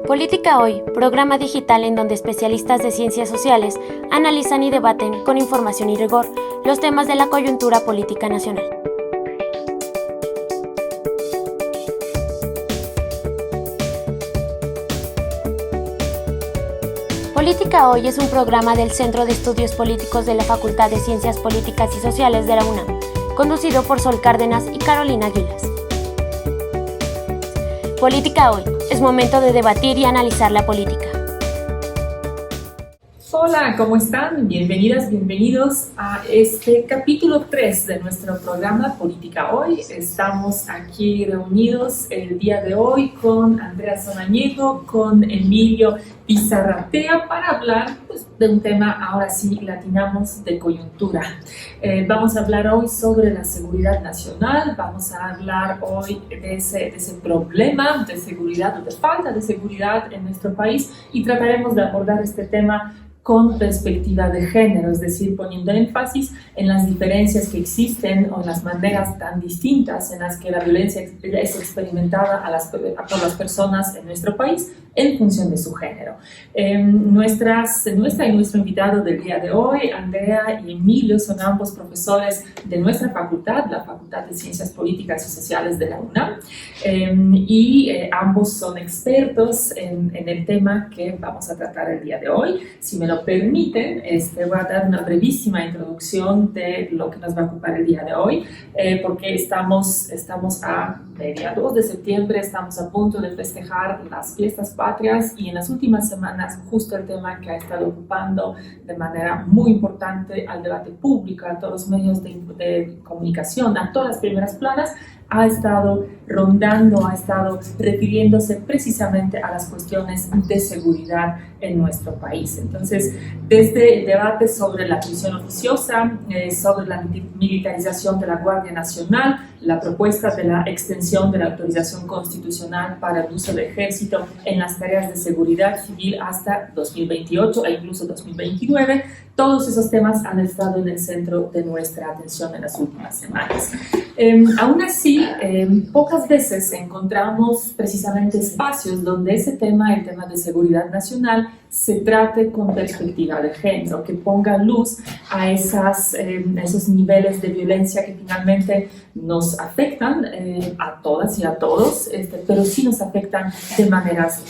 Política Hoy, programa digital en donde especialistas de ciencias sociales analizan y debaten con información y rigor los temas de la coyuntura política nacional. Política Hoy es un programa del Centro de Estudios Políticos de la Facultad de Ciencias Políticas y Sociales de la UNAM, conducido por Sol Cárdenas y Carolina Gilas. Política Hoy, es momento de debatir y analizar la política. Hola, ¿cómo están? Bienvenidas, bienvenidos a este capítulo 3 de nuestro programa Política Hoy. Estamos aquí reunidos el día de hoy con Andrea Samaniego, con Emilio Pizarratea para hablar de un tema, ahora sí, latinamos de coyuntura. Vamos a hablar hoy sobre la seguridad nacional, vamos a hablar hoy de ese problema de seguridad o de falta de seguridad en nuestro país y trataremos de abordar este tema con perspectiva de género, es decir, poniendo énfasis en las diferencias que existen o en las maneras tan distintas en las que la violencia es experimentada por las personas en nuestro país en función de su género. Nuestra y nuestro invitado del día de hoy, Andrea y Emilio, son ambos profesores de nuestra facultad, la Facultad de Ciencias Políticas y Sociales de la UNAM, ambos son expertos en el tema que vamos a tratar el día de hoy. Si me lo permiten, voy a dar una brevísima introducción de lo que nos va a ocupar el día de hoy, porque estamos a mediados de septiembre, estamos a punto de festejar las fiestas patrias y en las últimas semanas justo el tema que ha estado ocupando de manera muy importante al debate público, a todos los medios de comunicación, a todas las primeras planas, ha estado rondando, ha estado refiriéndose precisamente a las cuestiones de seguridad en nuestro país. Entonces, desde el debate sobre la prisión oficiosa, sobre la militarización de la Guardia Nacional, la propuesta de la extensión de la autorización constitucional para el uso del ejército en las tareas de seguridad civil hasta 2028 e incluso 2029, todos esos temas han estado en el centro de nuestra atención en las últimas semanas. Aún así, pocas veces encontramos precisamente espacios donde ese tema, el tema de seguridad nacional, se trate con perspectiva de género, que ponga luz a esos niveles de violencia que finalmente nos afectan a todas y a todos, pero sí nos afectan de maneras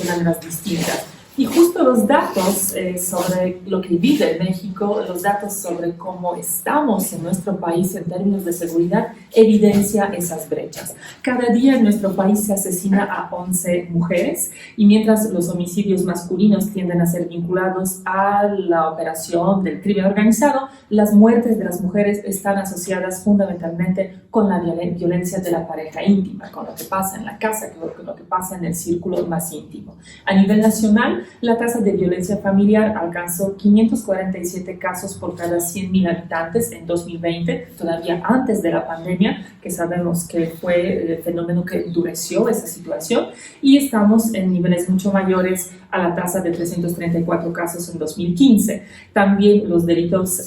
distintas. Y justo los datos sobre lo que vive México, los datos sobre cómo estamos en nuestro país en términos de seguridad, evidencia esas brechas. Cada día en nuestro país se asesina a 11 mujeres y mientras los homicidios masculinos tienden a ser vinculados a la operación del crimen organizado, las muertes de las mujeres están asociadas fundamentalmente con la violencia de la pareja íntima, con lo que pasa en la casa, con lo que pasa en el círculo más íntimo. A nivel nacional, la tasa de violencia familiar alcanzó 547 casos por cada 100.000 habitantes en 2020, todavía antes de la pandemia, que sabemos que fue el fenómeno que endureció esa situación, y estamos en niveles mucho mayores a la tasa de 334 casos en 2015. También los delitos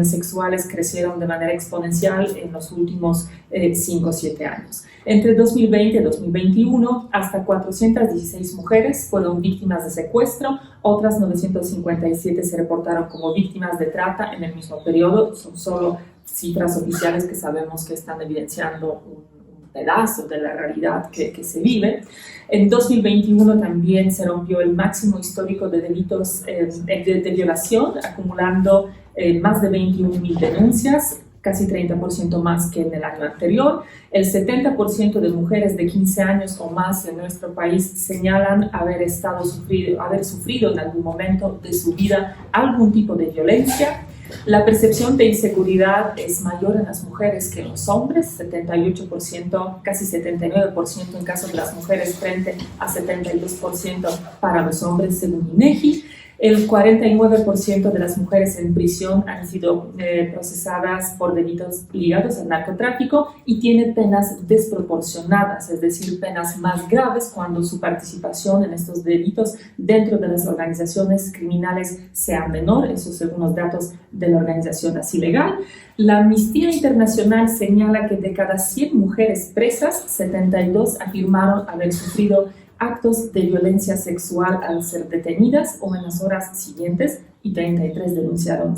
sexuales crecieron de manera exponencial en los últimos 5 o 7 años. Entre 2020 y 2021, hasta 416 mujeres fueron víctimas de secuestro, otras 957 se reportaron como víctimas de trata en el mismo periodo. Son solo cifras oficiales que sabemos que están evidenciando un pedazo de la realidad que se vive. En 2021 también se rompió el máximo histórico de delitos de violación, acumulando más de 21.000 denuncias, casi 30% más que en el año anterior. El 70% de mujeres de 15 años o más en nuestro país señalan haber sufrido en algún momento de su vida algún tipo de violencia. La percepción de inseguridad es mayor en las mujeres que en los hombres, 78%, casi 79% en caso de las mujeres frente a 72% para los hombres según INEGI. El 49% de las mujeres en prisión han sido procesadas por delitos ligados al narcotráfico y tienen penas desproporcionadas, es decir, penas más graves cuando su participación en estos delitos dentro de las organizaciones criminales sea menor, eso según los datos de la organización Así Legal. La Amnistía Internacional señala que de cada 100 mujeres presas, 72 afirmaron haber sufrido actos de violencia sexual al ser detenidas o en las horas siguientes, y 33 denunciaron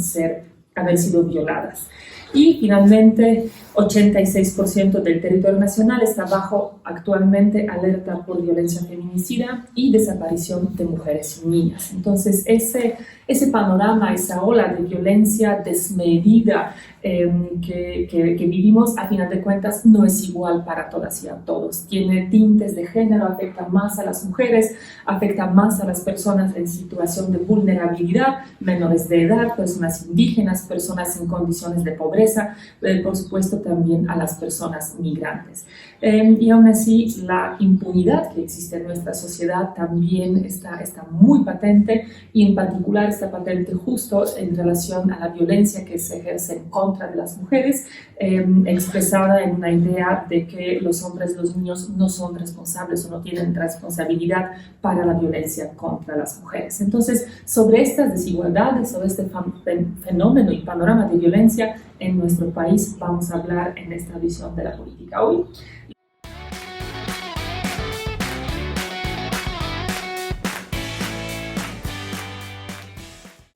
haber sido violadas. Y finalmente, 86% del territorio nacional está bajo actualmente alerta por violencia feminicida y desaparición de mujeres y niñas. Entonces, ese panorama, esa ola de violencia desmedida que vivimos, a final de cuentas, no es igual para todas y a todos. Tiene tintes de género, afecta más a las mujeres, afecta más a las personas en situación de vulnerabilidad, menores de edad, personas indígenas, personas en condiciones de pobreza, por supuesto también a las personas migrantes. Y aún así, la impunidad que existe en nuestra sociedad también está muy patente, y en particular está patente justo en relación a la violencia que se ejerce en contra de las mujeres, expresada en una idea de que los hombres, los niños no son responsables o no tienen responsabilidad para la violencia contra las mujeres. Entonces, sobre estas desigualdades, sobre este fenómeno y panorama de violencia en nuestro país, vamos a hablar en esta edición de la política hoy.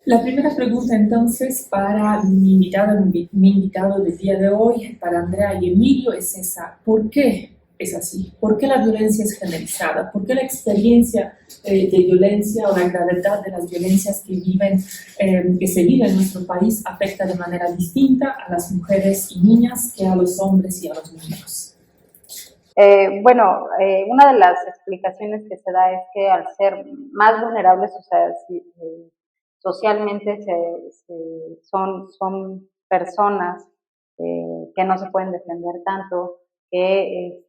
La primera pregunta entonces para mi invitado del día de hoy, para Andrea y Emilio, es esa: ¿por qué es así? ¿Por qué la violencia es generalizada? ¿Por qué la experiencia de violencia o la gravedad de las violencias que se viven en nuestro país afecta de manera distinta a las mujeres y niñas que a los hombres y a los niños? Una de las explicaciones que se da es que al ser más vulnerables, o sea, socialmente son personas que no se pueden defender tanto, que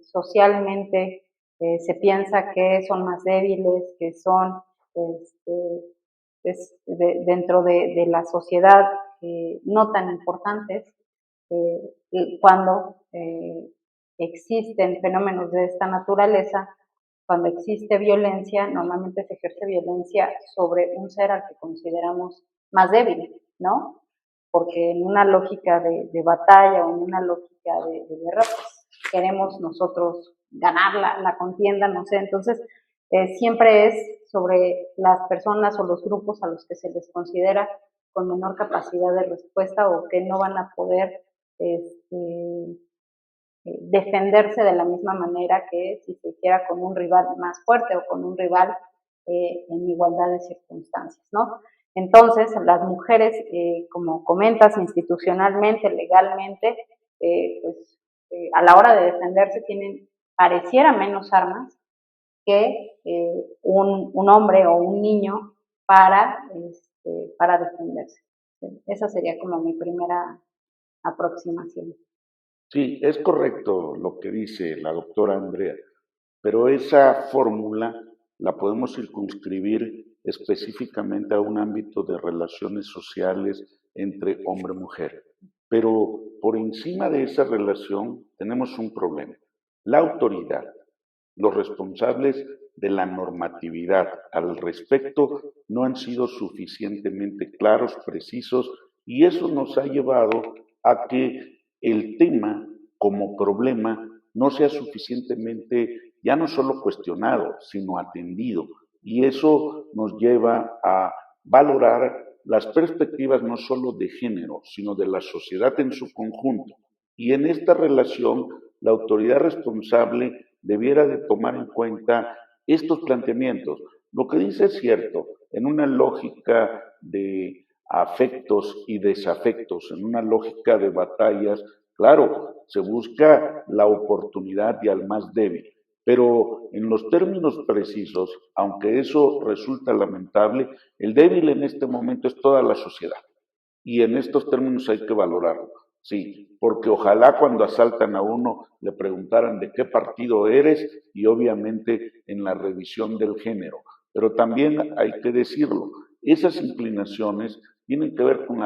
socialmente se piensa que son más débiles, que son dentro de la sociedad no tan importantes, cuando existen fenómenos de esta naturaleza. Cuando existe violencia, normalmente se ejerce violencia sobre un ser al que consideramos más débil, ¿no? Porque en una lógica de batalla o en una lógica de guerra, pues queremos nosotros ganar la contienda, no sé. Entonces, siempre es sobre las personas o los grupos a los que se les considera con menor capacidad de respuesta o que no van a poder defenderse de la misma manera que si se hiciera con un rival más fuerte o con un rival en igualdad de circunstancias, ¿no? Entonces, las mujeres, como comentas, institucionalmente, legalmente, a la hora de defenderse pareciera menos armas que un hombre o un niño para defenderse. Esa sería como mi primera aproximación. Sí, es correcto lo que dice la doctora Andrea, pero esa fórmula la podemos circunscribir específicamente a un ámbito de relaciones sociales entre hombre y mujer. Pero por encima de esa relación tenemos un problema: la autoridad. Los responsables de la normatividad al respecto no han sido suficientemente claros, precisos, y eso nos ha llevado a que el tema como problema no sea suficientemente ya no solo cuestionado, sino atendido. Y eso nos lleva a valorar las perspectivas no solo de género, sino de la sociedad en su conjunto. Y en esta relación, la autoridad responsable debiera de tomar en cuenta estos planteamientos. Lo que dice es cierto, en una lógica de afectos y desafectos, en una lógica de batallas, claro, se busca la oportunidad y al más débil, pero en los términos precisos, aunque eso resulta lamentable, el débil en este momento es toda la sociedad, y en estos términos hay que valorarlo. Sí, porque ojalá cuando asaltan a uno le preguntaran de qué partido eres, y obviamente en la revisión del género. Pero también hay que decirlo, esas inclinaciones tienen que ver con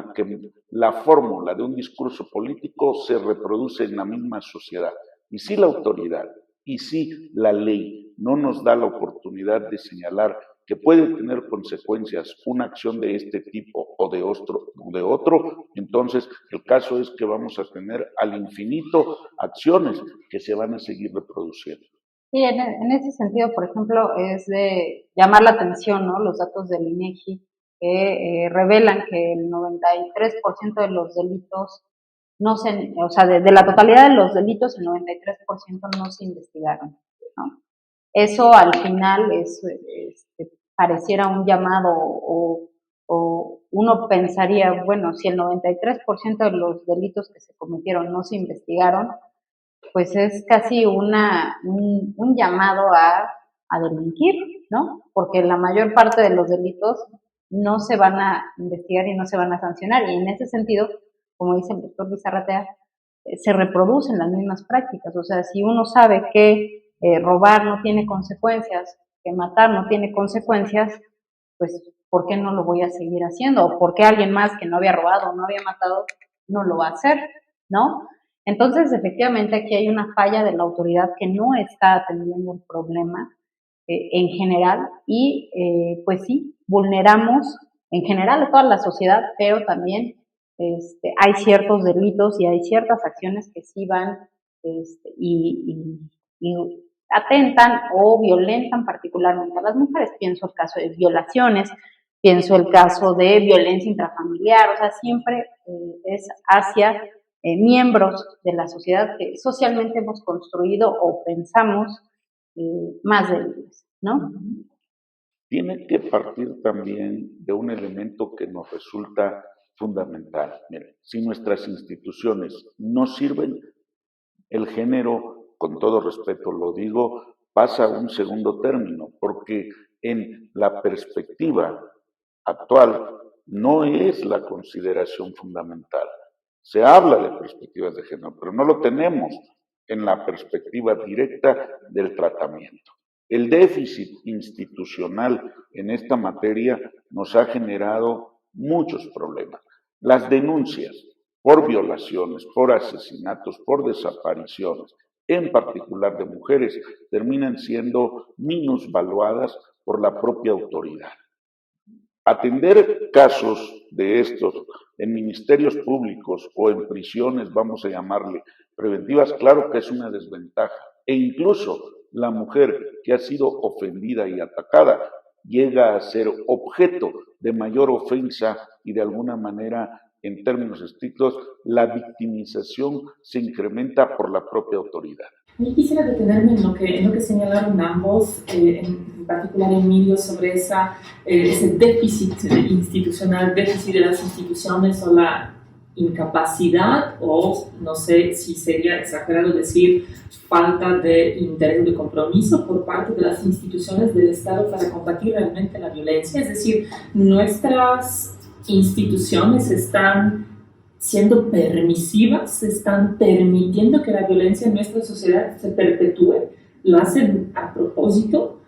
la fórmula de un discurso político se reproduce en la misma sociedad. Y si la autoridad y si la ley no nos da la oportunidad de señalar que puede tener consecuencias una acción de este tipo o de otro, entonces el caso es que vamos a tener al infinito acciones que se van a seguir reproduciendo. Sí, en ese sentido, por ejemplo, es de llamar la atención, ¿no? Los datos del INEGI que revelan que el 93% de los delitos no se, o sea, de la totalidad de los delitos, el 93% no se investigaron, ¿no? Eso al final pareciera un llamado o uno pensaría, bueno, si el 93% de los delitos que se cometieron no se investigaron, pues es casi un llamado a delinquir, ¿no? Porque la mayor parte de los delitos no se van a investigar y no se van a sancionar. Y en ese sentido, como dice el doctor Bizarratea, se reproducen las mismas prácticas. O sea, si uno sabe que robar no tiene consecuencias, que matar no tiene consecuencias, pues ¿por qué no lo voy a seguir haciendo? ¿O por qué alguien más que no había robado o no había matado no lo va a hacer? ¿No? Entonces, efectivamente, aquí hay una falla de la autoridad que no está atendiendo el problema en general y, pues sí, vulneramos en general a toda la sociedad, pero también hay ciertos delitos y hay ciertas acciones que sí van y atentan o violentan particularmente a las mujeres. Pienso el caso de violaciones, pienso el caso de violencia intrafamiliar, o sea, siempre es hacia miembros de la sociedad que socialmente hemos construido o pensamos más débiles, ¿no? Tiene que partir también de un elemento que nos resulta fundamental. Miren, si nuestras instituciones no sirven, el género, con todo respeto lo digo, pasa a un segundo término, porque en la perspectiva actual no es la consideración fundamental. Se habla de perspectivas de género, pero no lo tenemos en la perspectiva directa del tratamiento. El déficit institucional en esta materia nos ha generado muchos problemas. Las denuncias por violaciones, por asesinatos, por desapariciones, en particular de mujeres, terminan siendo minusvaluadas por la propia autoridad. Atender casos de estos en ministerios públicos o en prisiones, vamos a llamarle preventivas, claro que es una desventaja. E incluso la mujer que ha sido ofendida y atacada llega a ser objeto de mayor ofensa y de alguna manera, en términos estrictos, la victimización se incrementa por la propia autoridad. Yo quisiera detenerme en lo que señalaron ambos, en particular Emilio, sobre ese déficit institucional, déficit de las instituciones o la incapacidad, o no sé si sería exagerado decir falta de interés de compromiso por parte de las instituciones del Estado para combatir realmente la violencia. Es decir, nuestras instituciones están siendo permisivas, están permitiendo que la violencia en nuestra sociedad se perpetúe, lo hacen a propósito.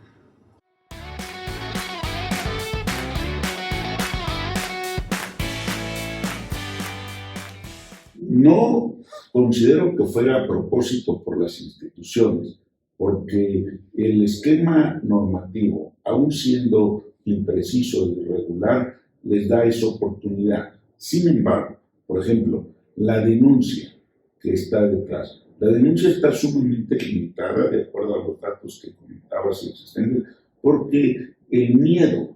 No considero que fuera a propósito por las instituciones, porque el esquema normativo, aun siendo impreciso e irregular, les da esa oportunidad. Sin embargo, por ejemplo, la denuncia que está detrás. La denuncia está sumamente limitada, de acuerdo a los datos que comentabas existentes, porque el miedo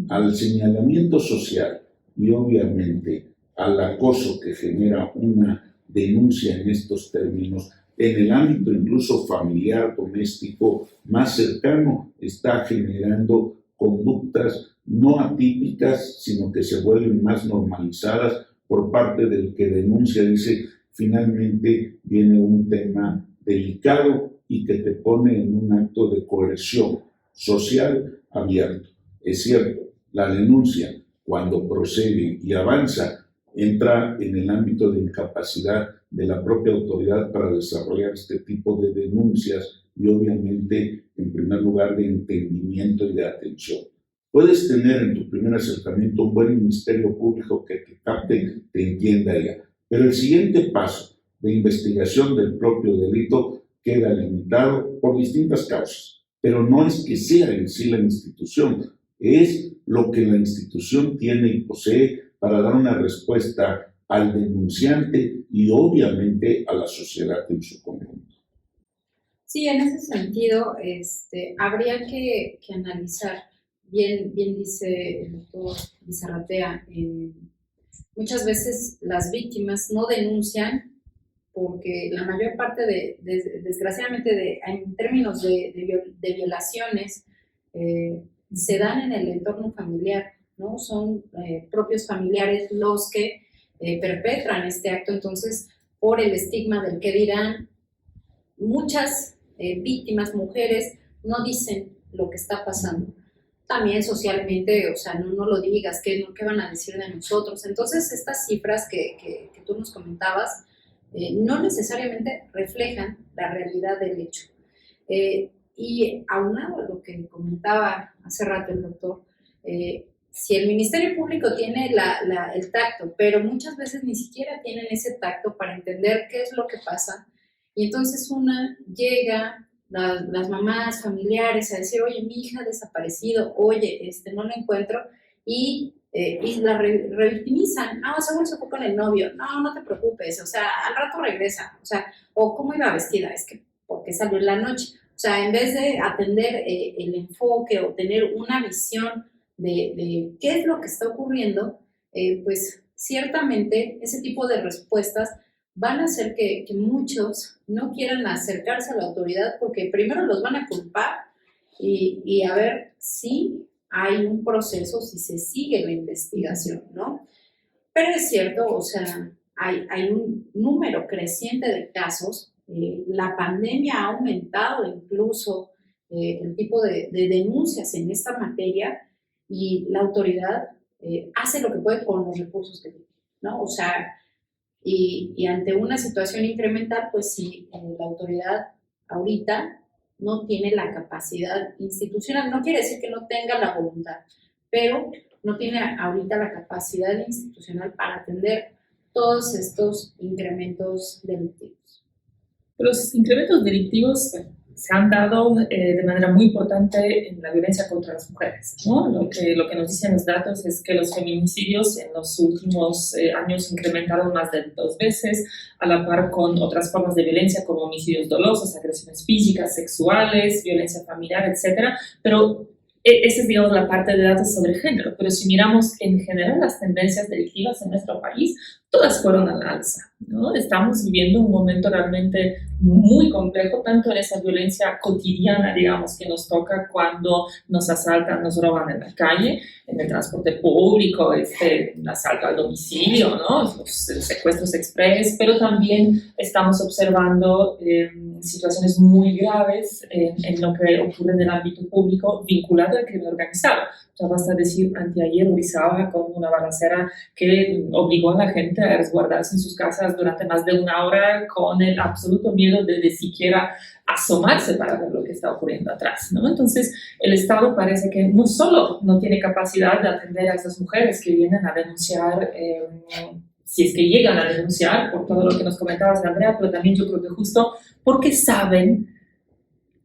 al señalamiento social y obviamente al acoso que genera una denuncia en estos términos, en el ámbito incluso familiar, doméstico, más cercano, está generando conductas no atípicas, sino que se vuelven más normalizadas por parte del que denuncia. Dice, finalmente viene un tema delicado y que te pone en un acto de coerción social abierto. Es cierto, la denuncia, cuando procede y avanza, entra en el ámbito de incapacidad de la propia autoridad para desarrollar este tipo de denuncias y obviamente, en primer lugar, de entendimiento y de atención. Puedes tener en tu primer acercamiento un buen ministerio público que te capte, te entienda ya, pero el siguiente paso de investigación del propio delito queda limitado por distintas causas, pero no es que sea en sí la institución, es lo que la institución tiene y posee para dar una respuesta al denunciante y obviamente a la sociedad en su conjunto. Sí, en ese sentido, habría que analizar, bien dice el doctor Bizarratea, muchas veces las víctimas no denuncian porque la mayor parte desgraciadamente, en términos de violaciones, se dan en el entorno familiar, ¿no? Son propios familiares los que perpetran este acto, entonces, por el estigma del qué dirán, muchas víctimas, mujeres, no dicen lo que está pasando. También socialmente, o sea, no lo digas, ¿qué van a decir de nosotros? Entonces, estas cifras que tú nos comentabas no necesariamente reflejan la realidad del hecho. Y aunado a lo que comentaba hace rato el doctor, si el Ministerio Público tiene el tacto, pero muchas veces ni siquiera tienen ese tacto para entender qué es lo que pasa, y entonces llega, las mamás familiares a decir, oye, mi hija ha desaparecido, oye, no la encuentro, y la revictimizan, seguro se fue con el novio, no te preocupes, o sea, al rato regresa, o sea, o cómo iba vestida, es que porque salió en la noche, o sea, en vez de atender el enfoque o tener una visión de qué es lo que está ocurriendo, pues ciertamente ese tipo de respuestas van a hacer que muchos no quieran acercarse a la autoridad porque primero los van a culpar y a ver si hay un proceso, si se sigue la investigación, ¿no? Pero es cierto, o sea, hay un número creciente de casos, la pandemia ha aumentado incluso el tipo de denuncias en esta materia y la autoridad hace lo que puede con los recursos que tiene, ¿no? O sea, y ante una situación incremental, pues sí, la autoridad ahorita no tiene la capacidad institucional, no quiere decir que no tenga la voluntad, pero no tiene ahorita la capacidad institucional para atender todos estos incrementos delictivos. Los incrementos delictivos se han dado de manera muy importante en la violencia contra las mujeres, ¿no? Lo que nos dicen los datos es que los feminicidios en los últimos años incrementaron más de 2 veces, a la par con otras formas de violencia como homicidios dolosos, agresiones físicas, sexuales, violencia familiar, etc. Pero esa es, digamos, la parte de datos sobre género. Pero si miramos en general las tendencias delictivas en nuestro país, todas fueron al alza, ¿no? Estamos viviendo un momento realmente muy complejo, tanto en esa violencia cotidiana, digamos, que nos toca cuando nos asaltan, nos roban en la calle, en el transporte público, el asalto al domicilio, ¿no? Los secuestros express, pero también estamos observando situaciones muy graves en lo que ocurre en el ámbito público vinculado al crimen organizado. Ya basta decir, anteayer Orizaba con una balacera que obligó a la gente a resguardarse en sus casas durante más de 1 hora con el absoluto miedo de siquiera asomarse para ver lo que está ocurriendo atrás, ¿no? Entonces, el Estado parece que no solo no tiene capacidad de atender a esas mujeres que vienen a denunciar, si es que llegan a denunciar, por todo lo que nos comentabas, Andrea, pero también yo creo que justo porque saben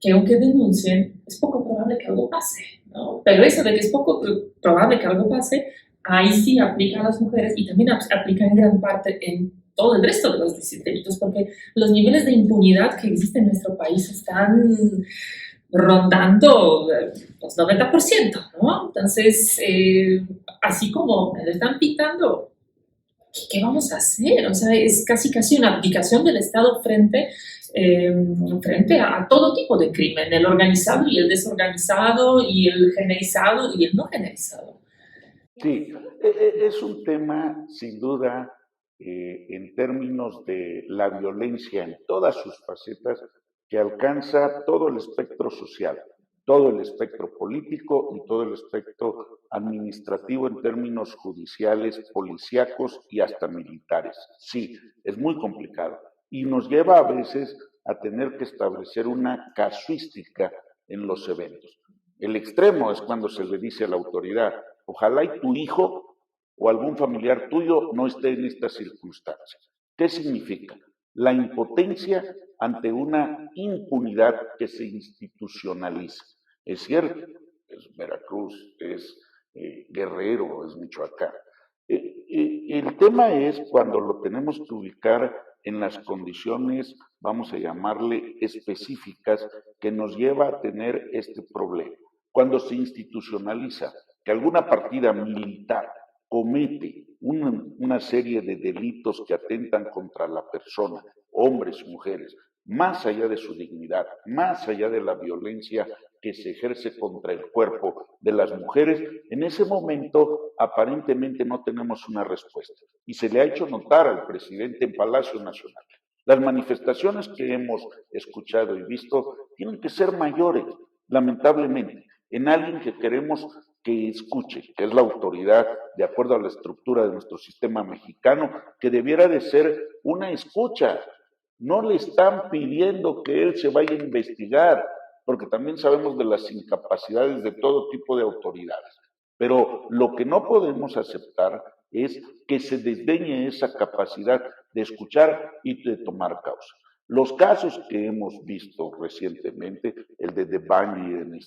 que aunque denuncien, es poco probable que algo pase, ¿no? Pero eso de que es poco probable que algo pase, ahí sí aplica a las mujeres y también aplica en gran parte en todo el resto de los delitos, porque los niveles de impunidad que existen en nuestro país están rondando los 90%, ¿no? Entonces, así como me lo están pintando, ¿qué vamos a hacer? O sea, es casi una abdicación del Estado frente a todo tipo de crimen, el organizado y el desorganizado, y el generalizado y el no generalizado. Sí, es un tema sin duda en términos de la violencia en todas sus facetas que alcanza todo el espectro social, todo el espectro político y todo el espectro administrativo en términos judiciales, policíacos y hasta militares. Sí, es muy complicado y nos lleva a veces a tener que establecer una casuística en los eventos. El extremo es cuando se le dice a la autoridad, ojalá y tu hijo o algún familiar tuyo no esté en estas circunstancias. ¿Qué significa? La impotencia ante una impunidad que se institucionaliza. Es cierto, es Veracruz, es Guerrero, es Michoacán. El tema es cuando lo tenemos que ubicar en las condiciones, vamos a llamarle específicas, que nos lleva a tener este problema. Cuando se institucionaliza que alguna partida militar comete una serie de delitos que atentan contra la persona, hombres y mujeres, más allá de su dignidad, más allá de la violencia que se ejerce contra el cuerpo de las mujeres, en ese momento aparentemente no tenemos una respuesta. Y se le ha hecho notar al presidente en Palacio Nacional. Las manifestaciones que hemos escuchado y visto tienen que ser mayores, lamentablemente, en alguien que queremos que escuche, que es la autoridad, de acuerdo a la estructura de nuestro sistema mexicano, que debiera de ser una escucha. No le están pidiendo que él se vaya a investigar, porque también sabemos de las incapacidades de todo tipo de autoridades. Pero lo que no podemos aceptar es que se desdeñe esa capacidad de escuchar y de tomar causa. Los casos que hemos visto recientemente, el de Devani en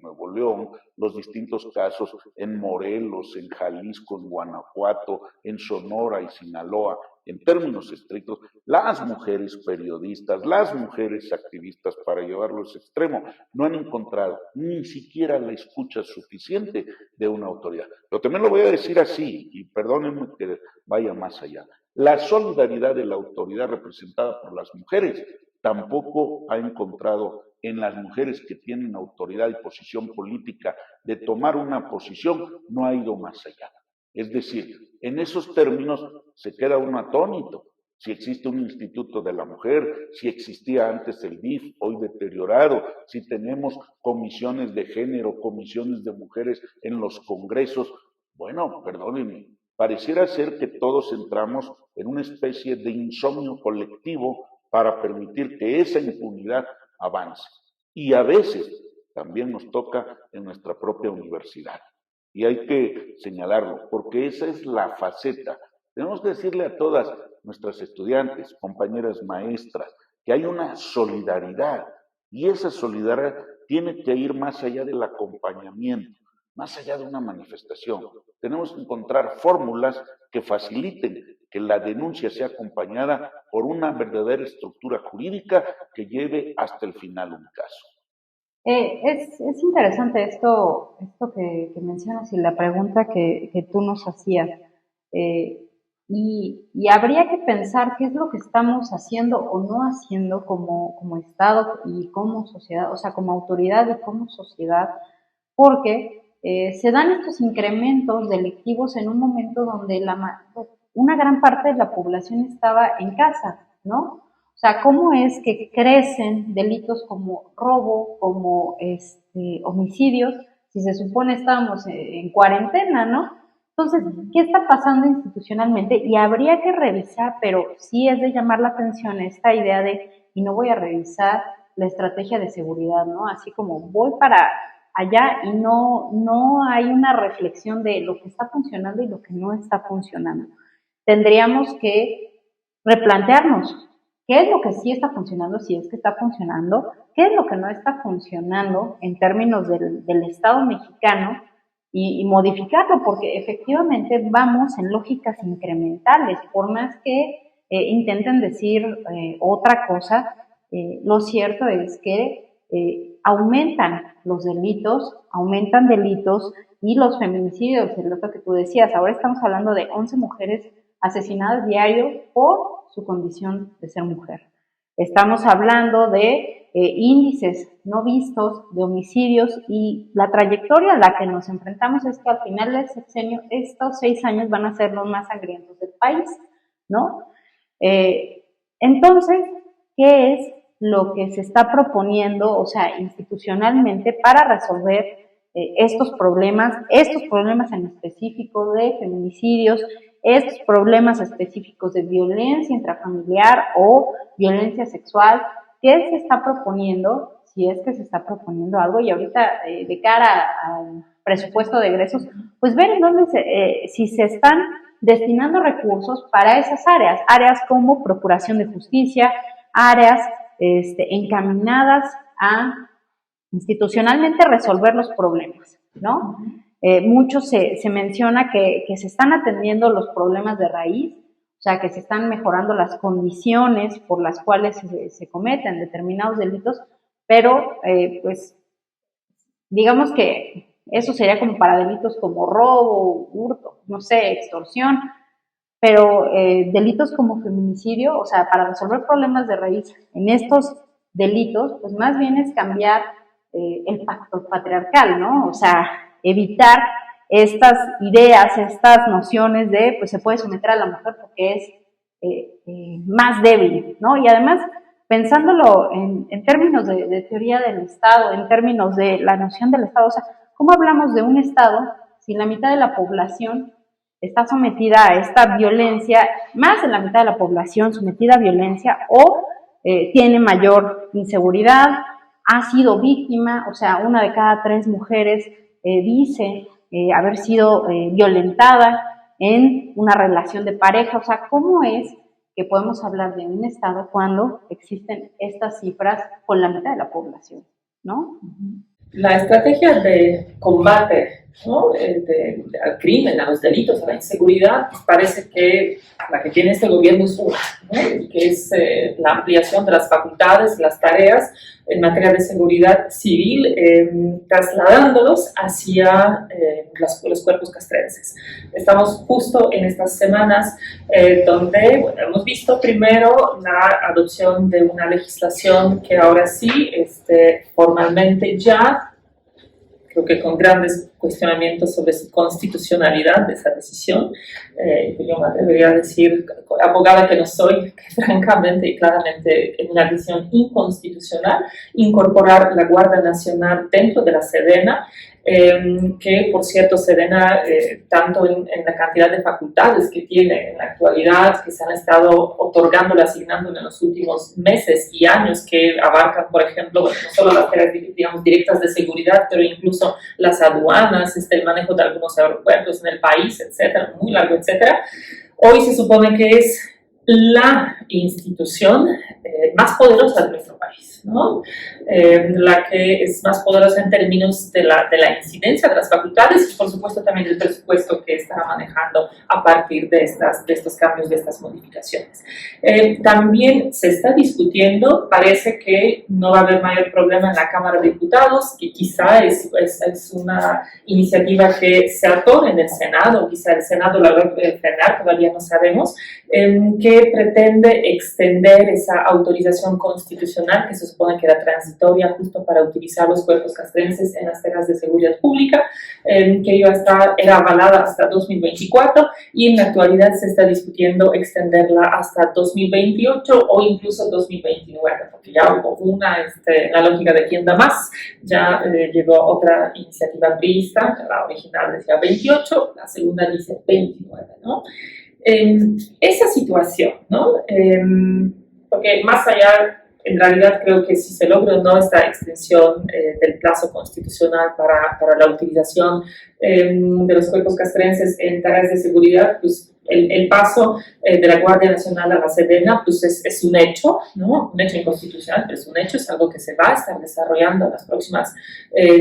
Nuevo León, los distintos casos en Morelos, en Jalisco, en Guanajuato, en Sonora y Sinaloa, en términos estrictos, las mujeres periodistas, las mujeres activistas, para llevarlo a ese extremo, no han encontrado ni siquiera la escucha suficiente de una autoridad. Pero también lo voy a decir así, y perdónenme que vaya más allá. La solidaridad de la autoridad representada por las mujeres tampoco ha encontrado en las mujeres que tienen autoridad y posición política de tomar una posición, no ha ido más allá. Es decir, en esos términos se queda uno atónito. Si existe un instituto de la mujer, si existía antes el DIF, hoy deteriorado, si tenemos comisiones de género, comisiones de mujeres en los congresos, bueno, perdónenme, pareciera ser que todos entramos en una especie de insomnio colectivo para permitir que esa impunidad avance. Y a veces también nos toca en nuestra propia universidad. Y hay que señalarlo, porque esa es la faceta. Tenemos que decirle a todas nuestras estudiantes, compañeras maestras, que hay una solidaridad. Y esa solidaridad tiene que ir más allá del acompañamiento, más allá de una manifestación. Tenemos que encontrar fórmulas que faciliten que la denuncia sea acompañada por una verdadera estructura jurídica que lleve hasta el final un caso. Es interesante esto que mencionas y la pregunta que tú nos hacías. Y habría que pensar qué es lo que estamos haciendo o no haciendo como Estado y como sociedad, o sea, como autoridad y como sociedad, porque se dan estos incrementos delictivos en un momento donde una gran parte de la población estaba en casa, ¿no? O sea, ¿cómo es que crecen delitos como robo, como homicidios, si se supone estábamos en cuarentena, ¿no? Entonces, ¿qué está pasando institucionalmente? Y habría que revisar, pero sí es de llamar la atención esta idea y no voy a revisar la estrategia de seguridad, ¿no? Así como voy para allá y no hay una reflexión de lo que está funcionando y lo que no está funcionando. Tendríamos que replantearnos qué es lo que sí está funcionando, si es que está funcionando, qué es lo que no está funcionando en términos del Estado mexicano y modificarlo, porque efectivamente vamos en lógicas incrementales, por más que intenten decir otra cosa, lo cierto es que aumentan los delitos, aumentan delitos y los feminicidios, el dato que tú decías, ahora estamos hablando de 11 mujeres asesinadas diario por su condición de ser mujer. Estamos hablando de índices no vistos de homicidios y la trayectoria a la que nos enfrentamos es que al final del sexenio estos 6 años van a ser los más sangrientos del país, ¿no? Entonces, ¿qué es lo que se está proponiendo, o sea, institucionalmente para resolver estos problemas en específico de feminicidios, estos problemas específicos de violencia intrafamiliar o violencia sexual? ¿Qué se está proponiendo? Si es que se está proponiendo algo, y ahorita de cara al presupuesto de egresos, pues ver en dónde si se están destinando recursos para esas áreas como procuración de justicia, áreas encaminadas a institucionalmente resolver los problemas, ¿no? Mucho se menciona que se están atendiendo los problemas de raíz, o o sea, que se están mejorando las condiciones por las cuales se cometen determinados delitos, pero pues digamos que eso sería como para delitos como robo, hurto, no sé, extorsión, pero delitos como feminicidio, o sea, para resolver problemas de raíz en estos delitos, pues más bien es cambiar el pacto patriarcal, ¿no? O sea, evitar estas ideas, estas nociones de, pues se puede someter a la mujer porque es más débil, ¿no? Y además, pensándolo en términos de teoría del Estado, en términos de la noción del Estado, o sea, ¿cómo hablamos de un Estado si la mitad de la población está sometida a esta violencia, más de la mitad de la población sometida a violencia o tiene mayor inseguridad, ha sido víctima, o sea, 1 de cada 3 mujeres dice haber sido violentada en una relación de pareja? O sea, ¿cómo es que podemos hablar de un Estado cuando existen estas cifras con la mitad de la población, ¿no? La estrategia de combate, ¿no? Al crimen, a los delitos, a la inseguridad, parece que la que tiene este gobierno es una, ¿no? Que es la ampliación de las facultades, las tareas en materia de seguridad civil, trasladándolos hacia los cuerpos castrenses. Estamos justo en estas semanas donde hemos visto primero la adopción de una legislación que ahora sí, formalmente ya, creo que con grandes cuestionamientos sobre su constitucionalidad de esa decisión, yo me atrevería a decir, abogada que no soy, que francamente y claramente es una decisión inconstitucional, incorporar la Guardia Nacional dentro de la Sedena, que por cierto Sedena, tanto en la cantidad de facultades que tiene en la actualidad, que se han estado otorgando, asignando en los últimos meses y años, que abarcan, por ejemplo, no solo las tareas, digamos, directas de seguridad, pero incluso las aduanas, el manejo de algunos aeropuertos en el país, etcétera, muy largo, etcétera. Hoy se supone que es la institución más poderosa de nuestro país, ¿no? La que es más poderosa en términos de la incidencia de las facultades y por supuesto también del presupuesto que está manejando a partir de estos cambios, de estas modificaciones. También se está discutiendo, parece que no va a haber mayor problema en la Cámara de Diputados, que quizá es una iniciativa que se atore en el Senado, quizá el Senado la va a frenar, todavía no sabemos, que pretende extender esa autorización constitucional que se supone que era transitoria justo para utilizar los cuerpos castrenses en las tareas de seguridad pública, que era avalada hasta 2024 y en la actualidad se está discutiendo extenderla hasta 2028 o incluso 2029, porque ya hubo una, en la lógica de quién da más, ya llegó otra iniciativa priista, la original decía 28, la segunda dice 29, ¿no? Esa situación, ¿no? Porque más allá, en realidad creo que si se logra o no esta extensión del plazo constitucional para la utilización de los cuerpos castrenses en tareas de seguridad, pues el paso de la Guardia Nacional a la Sedena pues es un hecho, ¿no? Un hecho inconstitucional, pero es un hecho, es algo que se va a estar desarrollando en las próximas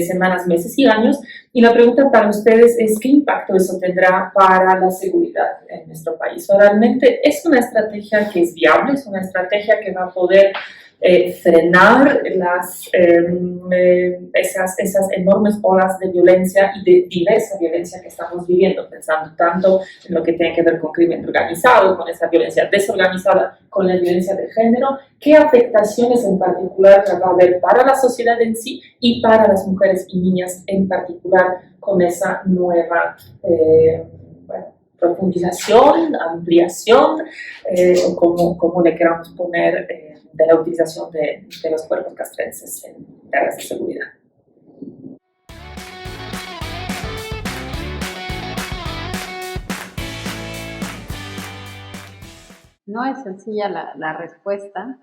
semanas, meses y años. Y la pregunta para ustedes es, ¿qué impacto eso tendrá para la seguridad en nuestro país? ¿O realmente es una estrategia que es viable, es una estrategia que va a poder frenar esas enormes olas de violencia y de diversa violencia que estamos viviendo, pensando tanto en lo que tiene que ver con crimen organizado, con esa violencia desorganizada, con la violencia de género? ¿Qué afectaciones en particular va a haber para la sociedad en sí y para las mujeres y niñas en particular con esa nueva profundización, ampliación, como le queramos poner, de la utilización de los cuerpos castrenses en tareas de seguridad? No es sencilla la respuesta.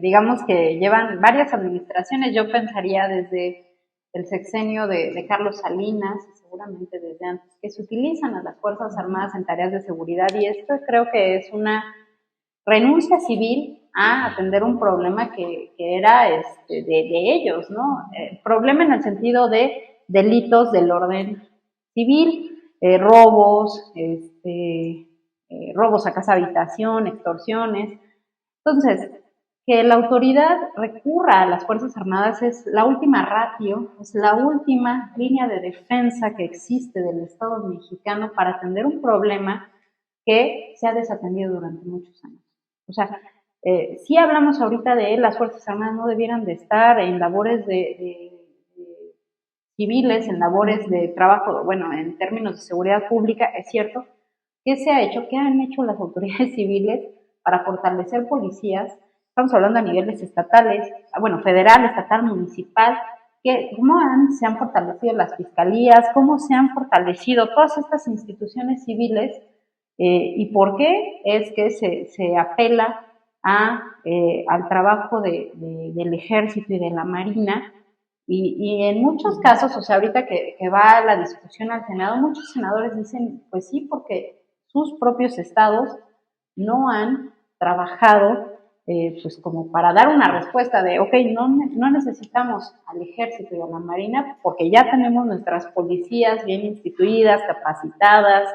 Digamos que llevan varias administraciones. Yo pensaría desde el sexenio de Carlos Salinas, seguramente desde antes, que se utilizan a las Fuerzas Armadas en tareas de seguridad, y esto creo que es una renuncia civil a atender un problema que era de ellos, ¿no? Problema en el sentido de delitos del orden civil, robos, robos a casa habitación, extorsiones. Entonces, que la autoridad recurra a las Fuerzas Armadas es la última ratio, es la última línea de defensa que existe del Estado mexicano para atender un problema que se ha desatendido durante muchos años. O sea, sí hablamos ahorita de las Fuerzas Armadas no debieran de estar en labores de civiles, en labores de trabajo, bueno, en términos de seguridad pública, es cierto. ¿Qué se ha hecho? ¿Qué han hecho las autoridades civiles para fortalecer policías? Estamos hablando a niveles estatales, bueno, federal, estatal, municipal, cómo se han fortalecido las fiscalías, cómo se han fortalecido todas estas instituciones civiles y por qué es que se apela al trabajo del ejército y de la marina y en muchos casos, o sea, ahorita que va la discusión al Senado, muchos senadores dicen, pues sí, porque sus propios estados no han trabajado pues como para dar una respuesta de, ok, no necesitamos al ejército y a la marina porque ya tenemos nuestras policías bien instituidas, capacitadas,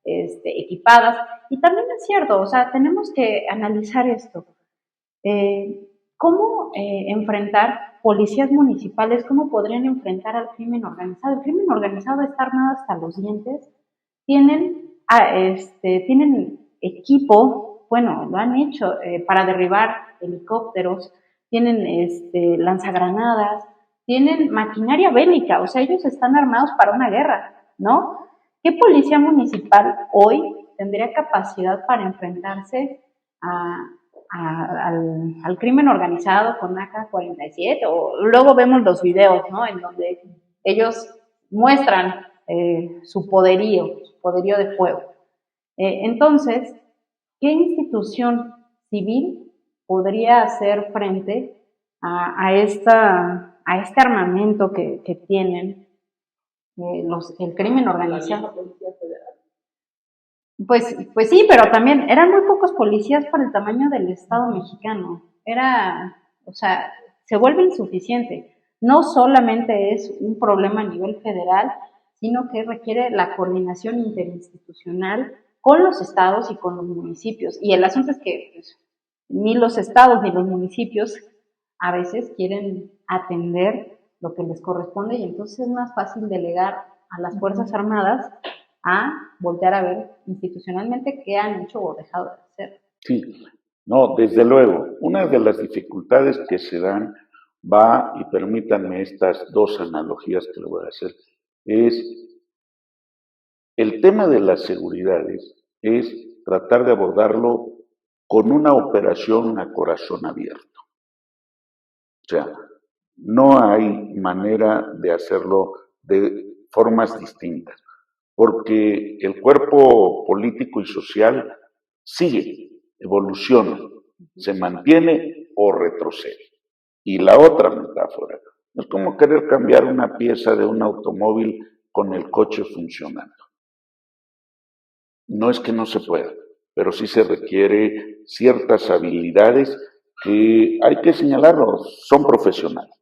equipadas. Y también es cierto, o sea, tenemos que analizar esto. ¿Cómo enfrentar policías municipales? ¿Cómo podrían enfrentar al crimen organizado? El crimen organizado está armado hasta los dientes. Tienen equipo, bueno, lo han hecho para derribar helicópteros, tienen lanzagranadas, tienen maquinaria bélica, o sea, ellos están armados para una guerra, ¿no? ¿Qué policía municipal hoy tendría capacidad para enfrentarse al crimen organizado con AK-47? O luego vemos los videos, ¿no? En donde ellos muestran su poderío de fuego. Entonces, ¿qué institución civil podría hacer frente a este armamento que tienen el crimen organizado? Pues sí, pero también eran muy pocos policías para el tamaño del Estado mexicano. O sea, se vuelve insuficiente. No solamente es un problema a nivel federal, sino que requiere la coordinación interinstitucional con los estados y con los municipios. Y el asunto es que pues, ni los estados ni los municipios a veces quieren atender lo que les corresponde y entonces es más fácil delegar a las Fuerzas Armadas a voltear a ver institucionalmente qué han hecho o dejado de hacer. Sí, no, desde luego. Una de las dificultades que se dan va, y permítanme estas dos analogías que le voy a hacer, es el tema de las seguridades, es tratar de abordarlo con una operación a corazón abierto. O sea, no hay manera de hacerlo de formas distintas, porque el cuerpo político y social sigue, evoluciona, se mantiene o retrocede. Y la otra metáfora, es como querer cambiar una pieza de un automóvil con el coche funcionando. No es que no se pueda, pero sí se requiere ciertas habilidades que hay que señalarlo, son profesionales.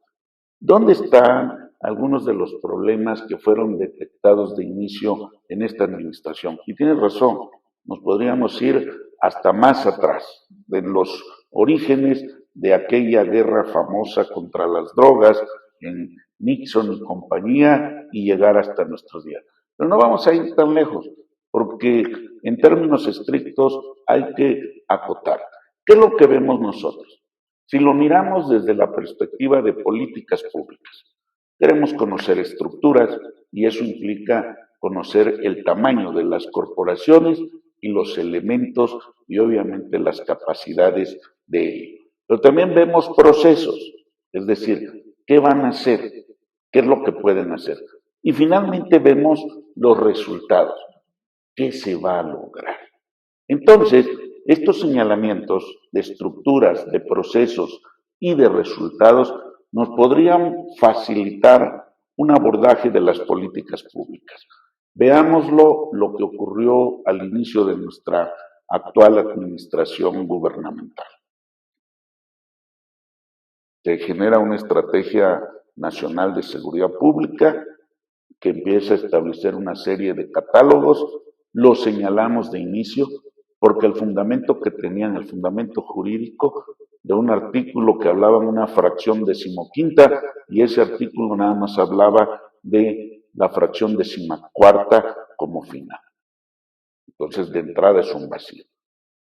¿Dónde están algunos de los problemas que fueron detectados de inicio en esta administración? Y tienes razón, nos podríamos ir hasta más atrás, de los orígenes de aquella guerra famosa contra las drogas en Nixon y compañía y llegar hasta nuestros días. Pero no vamos a ir tan lejos, porque en términos estrictos hay que acotar. ¿Qué es lo que vemos nosotros? Si lo miramos desde la perspectiva de políticas públicas, queremos conocer estructuras y eso implica conocer el tamaño de las corporaciones y los elementos y obviamente las capacidades de ello. Pero también vemos procesos, es decir, ¿qué van a hacer? ¿Qué es lo que pueden hacer? Y finalmente vemos los resultados. ¿Qué se va a lograr? Entonces, estos señalamientos de estructuras, de procesos y de resultados nos podrían facilitar un abordaje de las políticas públicas. Veámoslo lo que ocurrió al inicio de nuestra actual administración gubernamental. Se genera una estrategia nacional de seguridad pública que empieza a establecer una serie de catálogos, lo señalamos de inicio, porque el fundamento que tenían, el fundamento jurídico de un artículo que hablaba en una fracción decimoquinta, y ese artículo nada más hablaba de la fracción decimacuarta como final. Entonces, de entrada es un vacío.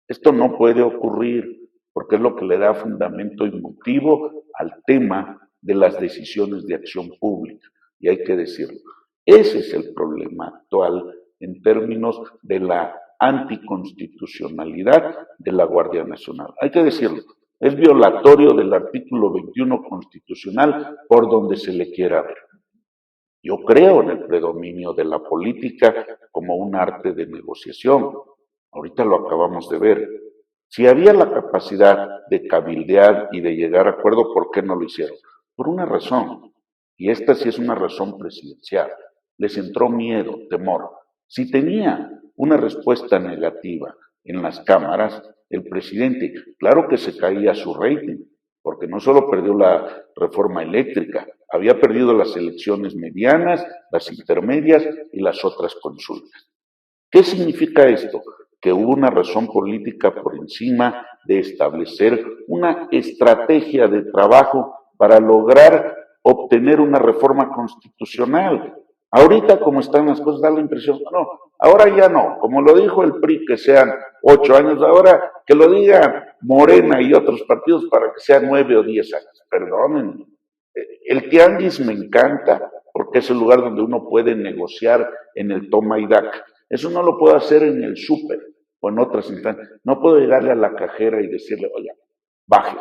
Esto no puede ocurrir porque es lo que le da fundamento y motivo al tema de las decisiones de acción pública, y hay que decirlo. Ese es el problema actual en términos de la anticonstitucionalidad de la Guardia Nacional. Hay que decirlo, es violatorio del artículo 21 constitucional por donde se le quiera ver. Yo creo en el predominio de la política como un arte de negociación. Ahorita lo acabamos de ver. Si había la capacidad de cabildear y de llegar a acuerdo, ¿por qué no lo hicieron? Por una razón, y esta sí es una razón presidencial. Les entró miedo, temor. Si tenía una respuesta negativa en las cámaras, el presidente, claro que se caía su rating, porque no solo perdió la reforma eléctrica, había perdido las elecciones medianas, las intermedias y las otras consultas. ¿Qué significa esto? Que hubo una razón política por encima de establecer una estrategia de trabajo para lograr obtener una reforma constitucional. Ahorita, como están las cosas, da la impresión, no, ahora ya no, como lo dijo el PRI, que sean 8 años, ahora que lo digan Morena y otros partidos para que sean 9 o 10 años. Perdónenme, el tianguis me encanta porque es el lugar donde uno puede negociar en el toma y daca. Eso no lo puedo hacer en el súper o en otras instancias. No puedo llegarle a la cajera y decirle, oye, baje.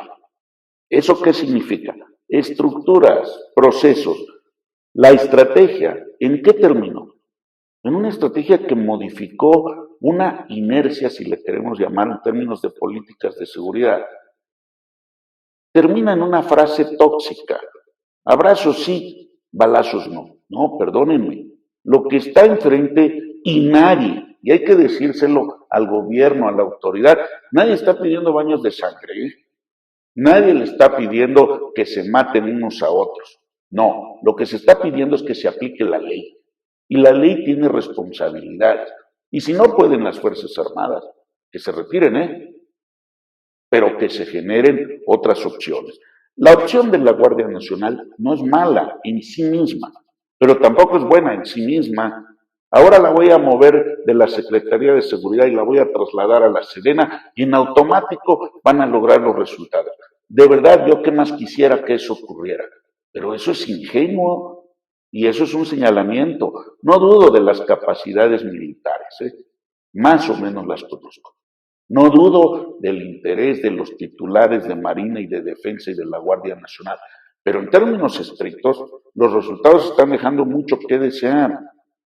¿Eso qué significa? Estructuras, procesos. La estrategia, ¿en qué terminó? En una estrategia que modificó una inercia, si le queremos llamar en términos de políticas de seguridad. Termina en una frase tóxica. Abrazos sí, balazos no. No, perdónenme. Lo que está enfrente y nadie, y hay que decírselo al gobierno, a la autoridad, nadie está pidiendo baños de sangre, ¿eh? Nadie le está pidiendo que se maten unos a otros. No, lo que se está pidiendo es que se aplique la ley. Y la ley tiene responsabilidades. Y si no pueden las Fuerzas Armadas, que se retiren, pero que se generen otras opciones. La opción de la Guardia Nacional no es mala en sí misma, pero tampoco es buena en sí misma. Ahora la voy a mover de la Secretaría de Seguridad y la voy a trasladar a la Sedena y en automático van a lograr los resultados. De verdad, yo qué más quisiera que eso ocurriera, pero eso es ingenuo y eso es un señalamiento. No dudo de las capacidades militares, más o menos las conozco. No dudo del interés de los titulares de Marina y de Defensa y de la Guardia Nacional, pero en términos estrictos, los resultados están dejando mucho que desear.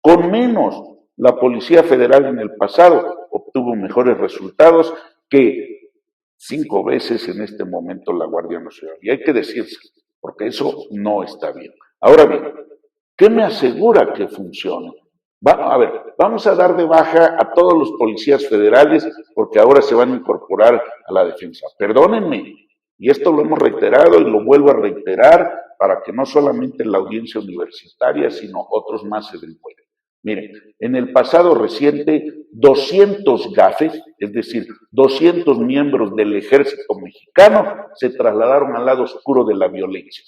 Con menos, la Policía Federal en el pasado obtuvo mejores resultados que 5 veces en este momento la Guardia Nacional. Y hay que decirse, porque eso no está bien. Ahora bien, ¿qué me asegura que funcione? Vamos a dar de baja a todos los policías federales porque ahora se van a incorporar a la defensa. Perdónenme, y esto lo hemos reiterado y lo vuelvo a reiterar para que no solamente la audiencia universitaria, sino otros más se den cuenta. Miren, en el pasado reciente, 200 GAFES, es decir, 200 miembros del ejército mexicano, se trasladaron al lado oscuro de la violencia.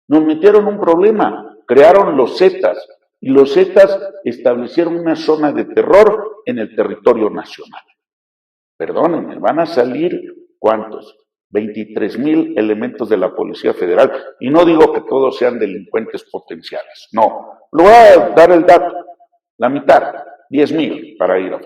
Nos metieron un problema, crearon los Zetas, y los Zetas establecieron una zona de terror en el territorio nacional. Perdónenme, van a salir, ¿cuántos? 23,000 elementos de la Policía Federal, y no digo que todos sean delincuentes potenciales, no, le voy a dar el dato. La mitad, 10,000 para ir a...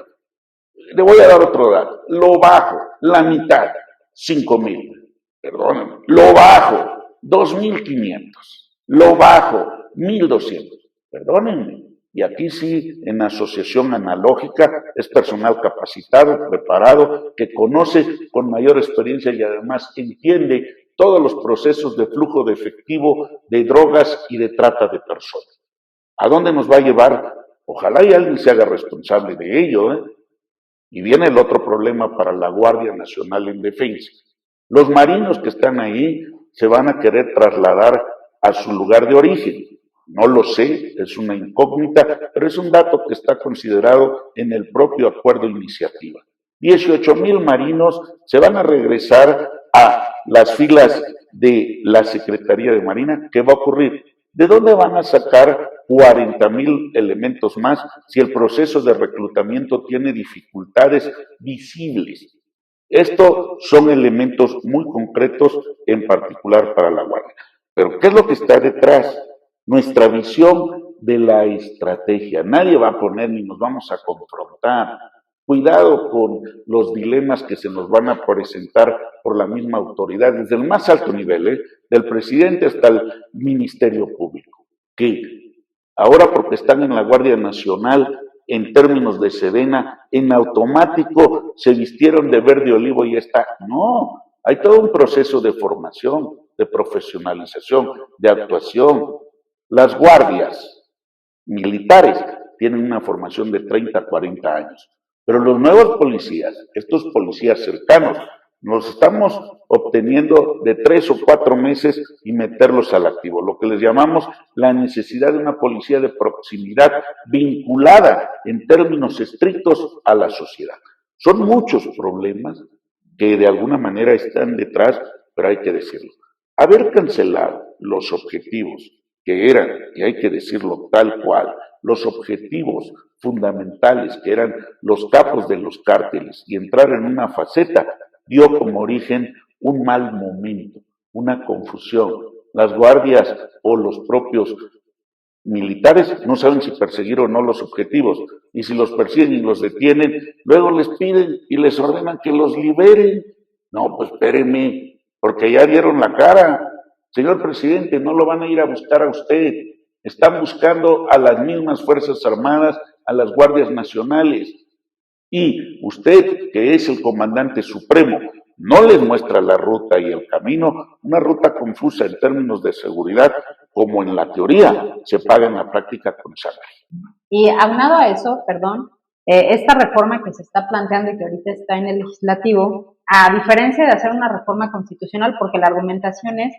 Le voy a dar otro dato. Lo bajo, la mitad, 5,000. Perdónenme. Lo bajo, 2,500. Lo bajo, 1,200. Perdónenme. Y aquí sí, en asociación analógica, es personal capacitado, preparado, que conoce con mayor experiencia y además entiende todos los procesos de flujo de efectivo, de drogas y de trata de personas. ¿A dónde nos va a llevar? Ojalá y alguien se haga responsable de ello, Y viene el otro problema para la Guardia Nacional en Defensa. Los marinos que están ahí se van a querer trasladar a su lugar de origen. No lo sé, es una incógnita, pero es un dato que está considerado en el propio acuerdo de iniciativa. 18,000 marinos se van a regresar a las filas de la Secretaría de Marina. ¿Qué va a ocurrir? ¿De dónde van a sacar 40,000 elementos más si el proceso de reclutamiento tiene dificultades visibles? Estos son elementos muy concretos, en particular para la Guardia. Pero ¿qué es lo que está detrás? Nuestra visión de la estrategia. Nadie va a poner ni nos vamos a confrontar. Cuidado con los dilemas que se nos van a presentar por la misma autoridad, desde el más alto nivel, del presidente hasta el Ministerio Público, que ahora porque están en la Guardia Nacional, en términos de Sedena, en automático se vistieron de verde olivo y está. No, hay todo un proceso de formación, de profesionalización, de actuación. Las guardias militares tienen una formación de 30 a 40 años. Pero los nuevos policías, estos policías cercanos, los estamos obteniendo de 3 o 4 meses y meterlos al activo, lo que les llamamos la necesidad de una policía de proximidad vinculada en términos estrictos a la sociedad. Son muchos problemas que de alguna manera están detrás, pero hay que decirlo. Haber cancelado los objetivos que eran, y hay que decirlo tal cual, los objetivos fundamentales que eran los capos de los cárteles y entrar en una faceta dio como origen un mal momento, una confusión. Las guardias o los propios militares no saben si perseguir o no los objetivos, y si los persiguen y los detienen, luego les piden y les ordenan que los liberen. No, pues espérenme, porque ya dieron la cara. Señor presidente, no lo van a ir a buscar a usted, están buscando a las mismas Fuerzas Armadas, a las Guardias Nacionales, y usted, que es el comandante supremo, no les muestra la ruta y el camino, una ruta confusa en términos de seguridad, como en la teoría se paga en la práctica con sangre. Y aunado a eso, esta reforma que se está planteando y que ahorita está en el legislativo, a diferencia de hacer una reforma constitucional, porque la argumentación es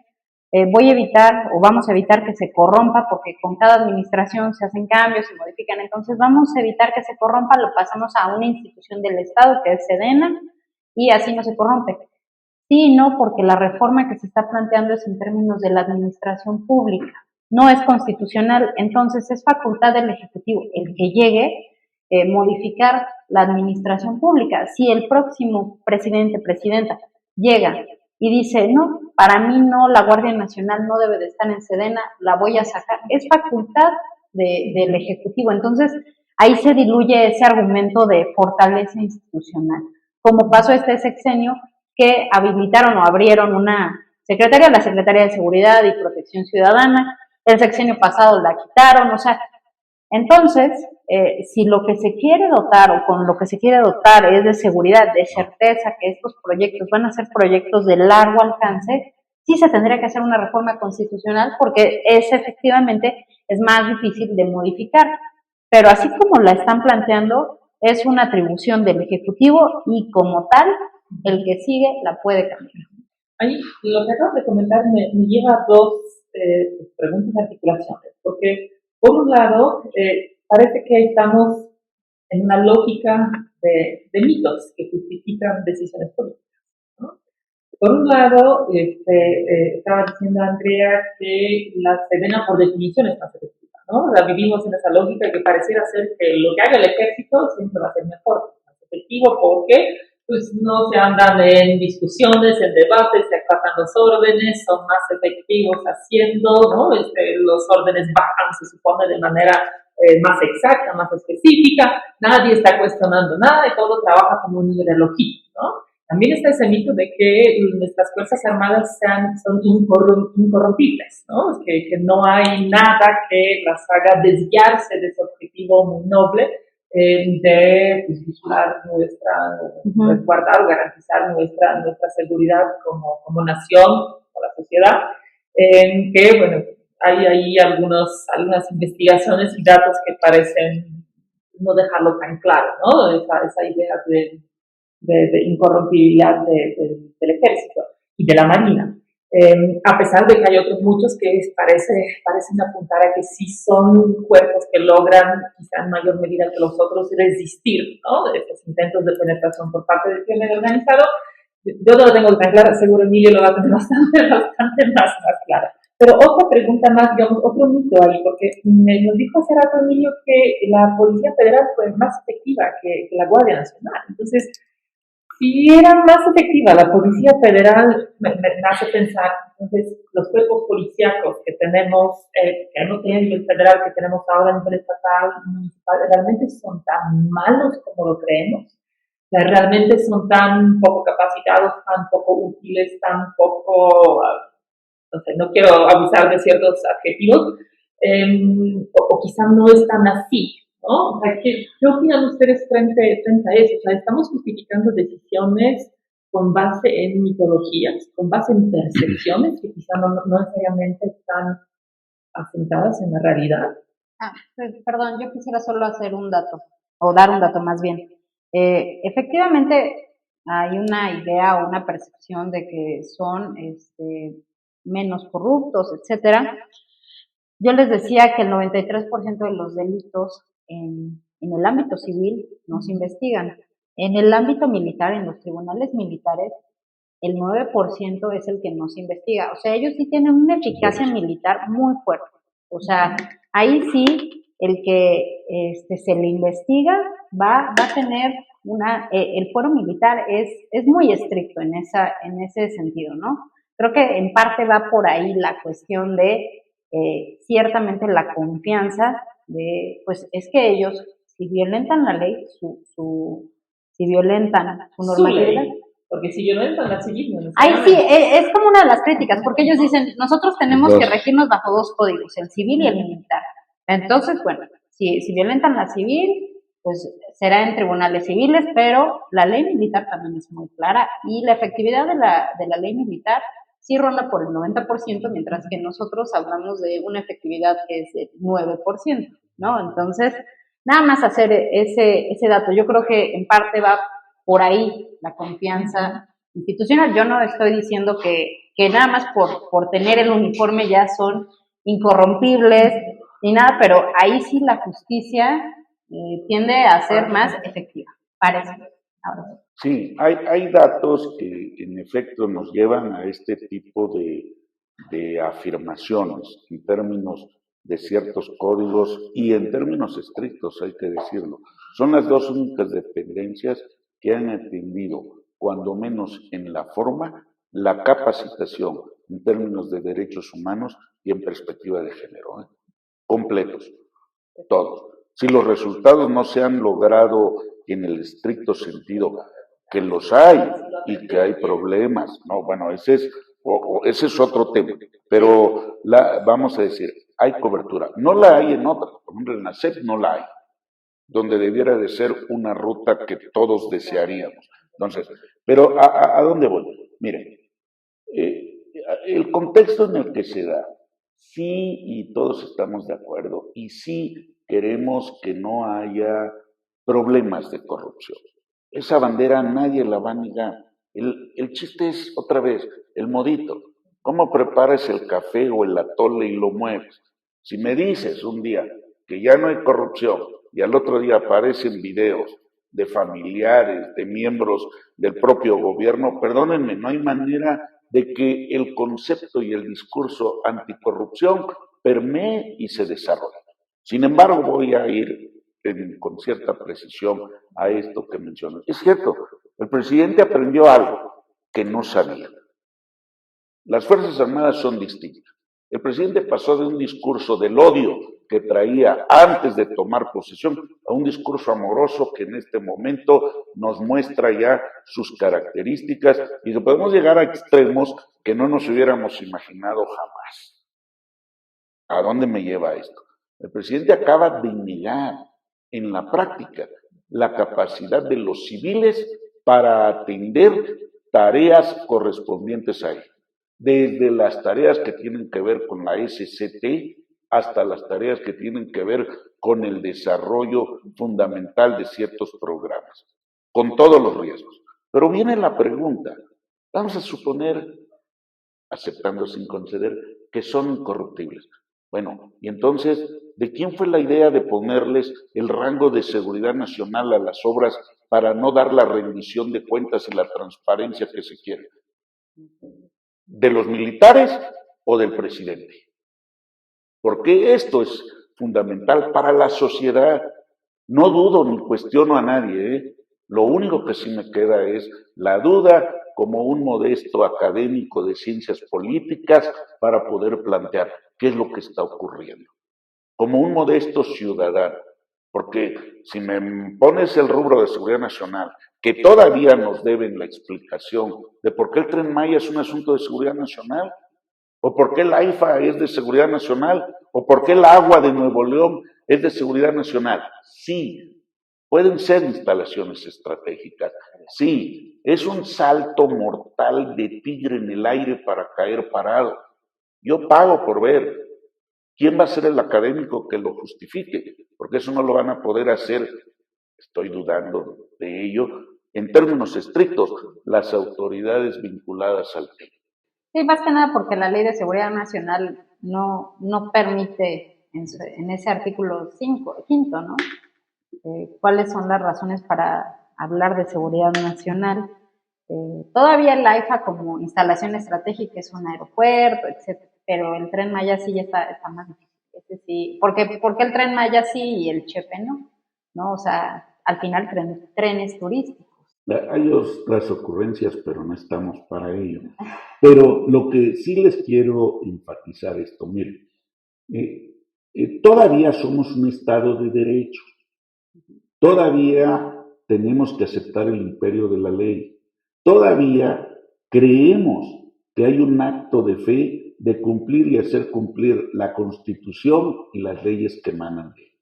voy a evitar o vamos a evitar que se corrompa, porque con cada administración se hacen cambios, se modifican, entonces vamos a evitar que se corrompa, lo pasamos a una institución del Estado que es Sedena y así no se corrompe. Sí, no, porque la reforma que se está planteando es en términos de la administración pública, no es constitucional, entonces es facultad del Ejecutivo el que llegue modificar la administración pública. Si el próximo presidente, presidenta llega y dice, no, para mí no, la Guardia Nacional no debe de estar en Sedena, la voy a sacar, es facultad del Ejecutivo. Entonces, ahí se diluye ese argumento de fortaleza institucional. Como pasó este sexenio, que habilitaron o abrieron una secretaría, la Secretaría de Seguridad y Protección Ciudadana, el sexenio pasado la quitaron, o sea, entonces, si lo que se quiere dotar o con lo que se quiere dotar es de seguridad, de certeza que estos proyectos van a ser proyectos de largo alcance, sí se tendría que hacer una reforma constitucional porque efectivamente es más difícil de modificar. Pero así como la están planteando, es una atribución del Ejecutivo y como tal, el que sigue la puede cambiar. Ahí, lo que acabas de comentar me lleva a dos preguntas de articulaciones, porque por un lado, parece que estamos en una lógica de mitos que justifican decisiones políticas, ¿no? Por un lado, estaba diciendo Andrea que la Sedena por definición es más efectiva, ¿no? Vivimos en esa lógica que pareciera ser que lo que haga el ejército siempre va a ser mejor, más efectivo, porque pues no se andan en discusiones, en debates, se acatan los órdenes, son más efectivos haciendo, ¿no? Los órdenes bajan, se supone, de manera más exacta, más específica, nadie está cuestionando nada y todo trabaja como un relojito, ¿no? También está ese mito de que nuestras Fuerzas Armadas son incorrompibles, ¿no? Que no hay nada que las haga desviarse de ese objetivo muy noble de vigilar resguardar o garantizar nuestra seguridad como nación, como la sociedad, que, bueno, hay ahí algunas investigaciones y datos que parecen no dejarlo tan claro, ¿no? Esa idea de incorrompibilidad del ejército y de la marina. A pesar de que hay otros muchos que parecen apuntar a que sí son cuerpos que logran, quizá en mayor medida que los otros, resistir, ¿no?, de esos intentos de penetración por parte del crimen organizado. Yo no lo tengo tan claro, seguro Emilio lo va a tener bastante más claro. Pero otra pregunta más, digamos, otro mito ahí, porque nos dijo hace rato Emilio que la Policía Federal fue más efectiva que la Guardia Nacional. Entonces, si era más efectiva la Policía Federal, me hace pensar, entonces, los cuerpos policíacos que hemos tenido a nivel federal, que tenemos ahora a nivel estatal, municipal, realmente son tan malos como lo creemos. O sea, realmente son tan poco capacitados, tan poco útiles, tan poco, no sé, no quiero abusar de ciertos adjetivos, o quizá no es tan así, ¿no? O sea, ¿qué opinan ustedes frente a eso? O sea, estamos justificando decisiones con base en mitologías, con base en percepciones que quizá no necesariamente están asentadas en la realidad. Perdón, yo quisiera solo hacer un dato, o dar un dato más bien. Efectivamente, hay una idea o una percepción de que son menos corruptos, etcétera. Yo les decía que el 93% de los delitos en el ámbito civil no se investigan. En el ámbito militar, en los tribunales militares, el 9% es el que no se investiga. O sea, ellos sí tienen una eficacia militar muy fuerte. O sea, ahí sí, el que se le investiga va a tener el fuero militar es muy estricto en ese sentido, ¿no? Creo que en parte va por ahí la cuestión de ciertamente la confianza de, pues es que ellos, si violentan la ley, si violentan su normatividad, porque si violentan la civil, no ahí sí, es como una de las críticas, porque ellos dicen, nosotros tenemos que regirnos bajo dos códigos, el civil y el militar. Entonces, bueno, si violentan la civil, pues será en tribunales civiles, pero la ley militar también es muy clara y la efectividad de la ley militar sí ronda por el 90%, mientras que nosotros hablamos de una efectividad que es del 9%, ¿no? Entonces, nada más hacer ese dato. Yo creo que en parte va por ahí la confianza institucional. Yo no estoy diciendo que nada más por tener el uniforme ya son incorrompibles ni nada, pero ahí sí la justicia tiende a ser más efectiva, parece. Ahora. Sí, hay datos que en efecto nos llevan a este tipo de afirmaciones en términos de ciertos códigos y en términos estrictos, hay que decirlo. Son las dos únicas dependencias que han atendido, cuando menos en la forma, la capacitación en términos de derechos humanos y en perspectiva de género, completos, todos. Si los resultados no se han logrado en el estricto sentido, que los hay y que hay problemas, no, bueno, ese es otro tema, pero vamos a decir, hay cobertura, no la hay en otras, por ejemplo en la SEP no la hay, donde debiera de ser una ruta que todos desearíamos. Entonces, pero ¿a dónde voy? Miren, el contexto en el que se da, sí, y todos estamos de acuerdo, y sí queremos que no haya problemas de corrupción. Esa bandera nadie la va a negar. El chiste es, otra vez, el modito. ¿Cómo preparas el café o el atole y lo mueves? Si me dices un día que ya no hay corrupción y al otro día aparecen videos de familiares, de miembros del propio gobierno, perdónenme, no hay manera de que el concepto y el discurso anticorrupción permee y se desarrolle. Sin embargo, voy a ir con cierta precisión a esto que mencionas. Es cierto, el presidente aprendió algo que no sabía. Las Fuerzas Armadas son distintas. El presidente pasó de un discurso del odio que traía antes de tomar posesión a un discurso amoroso que en este momento nos muestra ya sus características y que podemos llegar a extremos que no nos hubiéramos imaginado jamás. ¿A dónde me lleva esto? El presidente acaba de negar en la práctica la capacidad de los civiles para atender tareas correspondientes a él. Desde las tareas que tienen que ver con la SCT hasta las tareas que tienen que ver con el desarrollo fundamental de ciertos programas, con todos los riesgos. Pero viene la pregunta, vamos a suponer aceptando sin conceder, que son incorruptibles. Bueno, y entonces, ¿de quién fue la idea de ponerles el rango de seguridad nacional a las obras para no dar la rendición de cuentas y la transparencia que se quiere? ¿De los militares o del presidente? Porque esto es fundamental para la sociedad. No dudo ni cuestiono a nadie, ¿eh? Lo único que sí me queda es la duda como un modesto académico de ciencias políticas para poder plantear qué es lo que está ocurriendo. Como un modesto ciudadano, porque si me pones el rubro de seguridad nacional, que todavía nos deben la explicación de por qué el Tren Maya es un asunto de seguridad nacional, o por qué el AIFA es de seguridad nacional, o por qué el agua de Nuevo León es de seguridad nacional. Sí, pueden ser instalaciones estratégicas. Sí, es un salto mortal de tigre en el aire para caer parado. Yo pago por ver. ¿Quién va a ser el académico que lo justifique? Porque eso no lo van a poder hacer, estoy dudando de ello, en términos estrictos, las autoridades vinculadas al tema. Sí, más que nada porque la Ley de Seguridad Nacional no permite en ese artículo 5, ¿no? ¿Cuáles son las razones para hablar de seguridad nacional? Todavía el AIFA como instalación estratégica es un aeropuerto, etcétera, pero el Tren Maya sí ya está más difícil. Sí, ¿por qué el Tren Maya sí y el Chepe no? ¿No? O sea, al final trenes turísticos. Hay otras ocurrencias, pero no estamos para ello. Pero lo que sí les quiero enfatizar esto, miren, todavía somos un Estado de derecho, todavía tenemos que aceptar el imperio de la ley, todavía creemos que hay un acto de fe de cumplir y hacer cumplir la Constitución y las leyes que emanan de ella.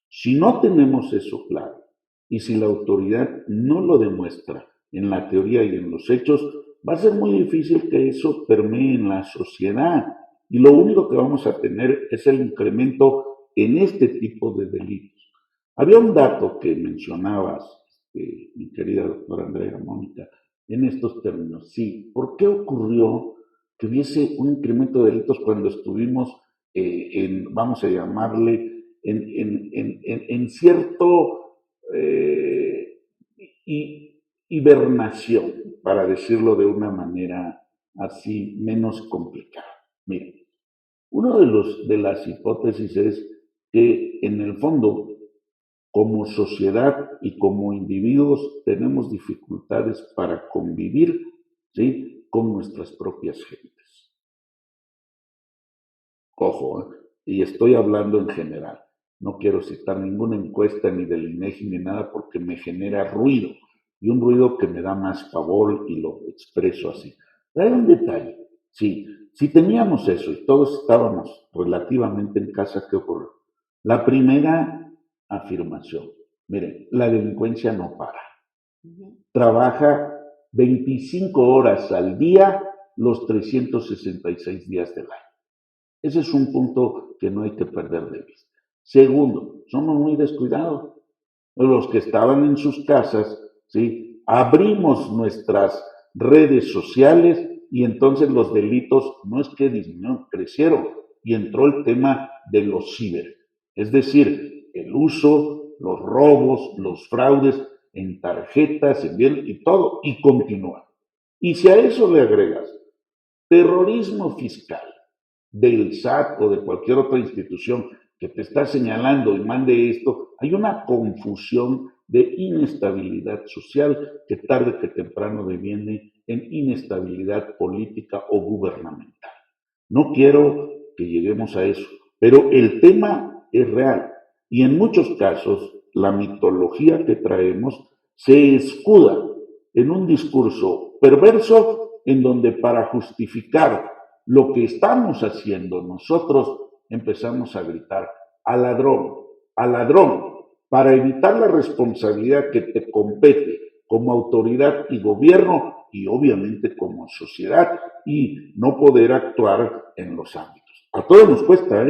Si no tenemos eso claro, y si la autoridad no lo demuestra en la teoría y en los hechos, va a ser muy difícil que eso permee en la sociedad. Y lo único que vamos a tener es el incremento en este tipo de delitos. Había un dato que mencionabas, mi querida doctora Andrea Mónica, en estos términos. Sí, ¿por qué ocurrió que hubiese un incremento de delitos cuando estuvimos vamos a llamarle, en cierto hibernación, para decirlo de una manera así menos complicada? Miren, una de las hipótesis es que en el fondo, como sociedad y como individuos, tenemos dificultades para convivir, ¿sí?, con nuestras propias gentes. Ojo, y estoy hablando en general. No quiero citar ninguna encuesta ni del INEGI ni nada porque me genera ruido, y un ruido que me da más pavor y lo expreso así. Pero hay un detalle, sí, si teníamos eso y todos estábamos relativamente en casa, ¿qué ocurrió? La primera afirmación, miren, la delincuencia no para. Trabaja 25 horas al día los 366 días del año. Ese es un punto que no hay que perder de vista. Segundo, somos muy descuidados. Los que estaban en sus casas, ¿sí?, abrimos nuestras redes sociales y entonces los delitos no es que disminuyeron, crecieron, y entró el tema de los ciber. Es decir, el uso, los robos, los fraudes en tarjetas, en bien y todo, y continúa. Y si a eso le agregas terrorismo fiscal del SAT o de cualquier otra institución que te está señalando y mande esto, hay una confusión de inestabilidad social que tarde que temprano deviene en inestabilidad política o gubernamental. No quiero que lleguemos a eso, pero el tema es real y en muchos casos la mitología que traemos se escuda en un discurso perverso en donde para justificar lo que estamos haciendo nosotros empezamos a gritar al ladrón, para evitar la responsabilidad que te compete como autoridad y gobierno y obviamente como sociedad y no poder actuar en los ámbitos. A todos nos cuesta,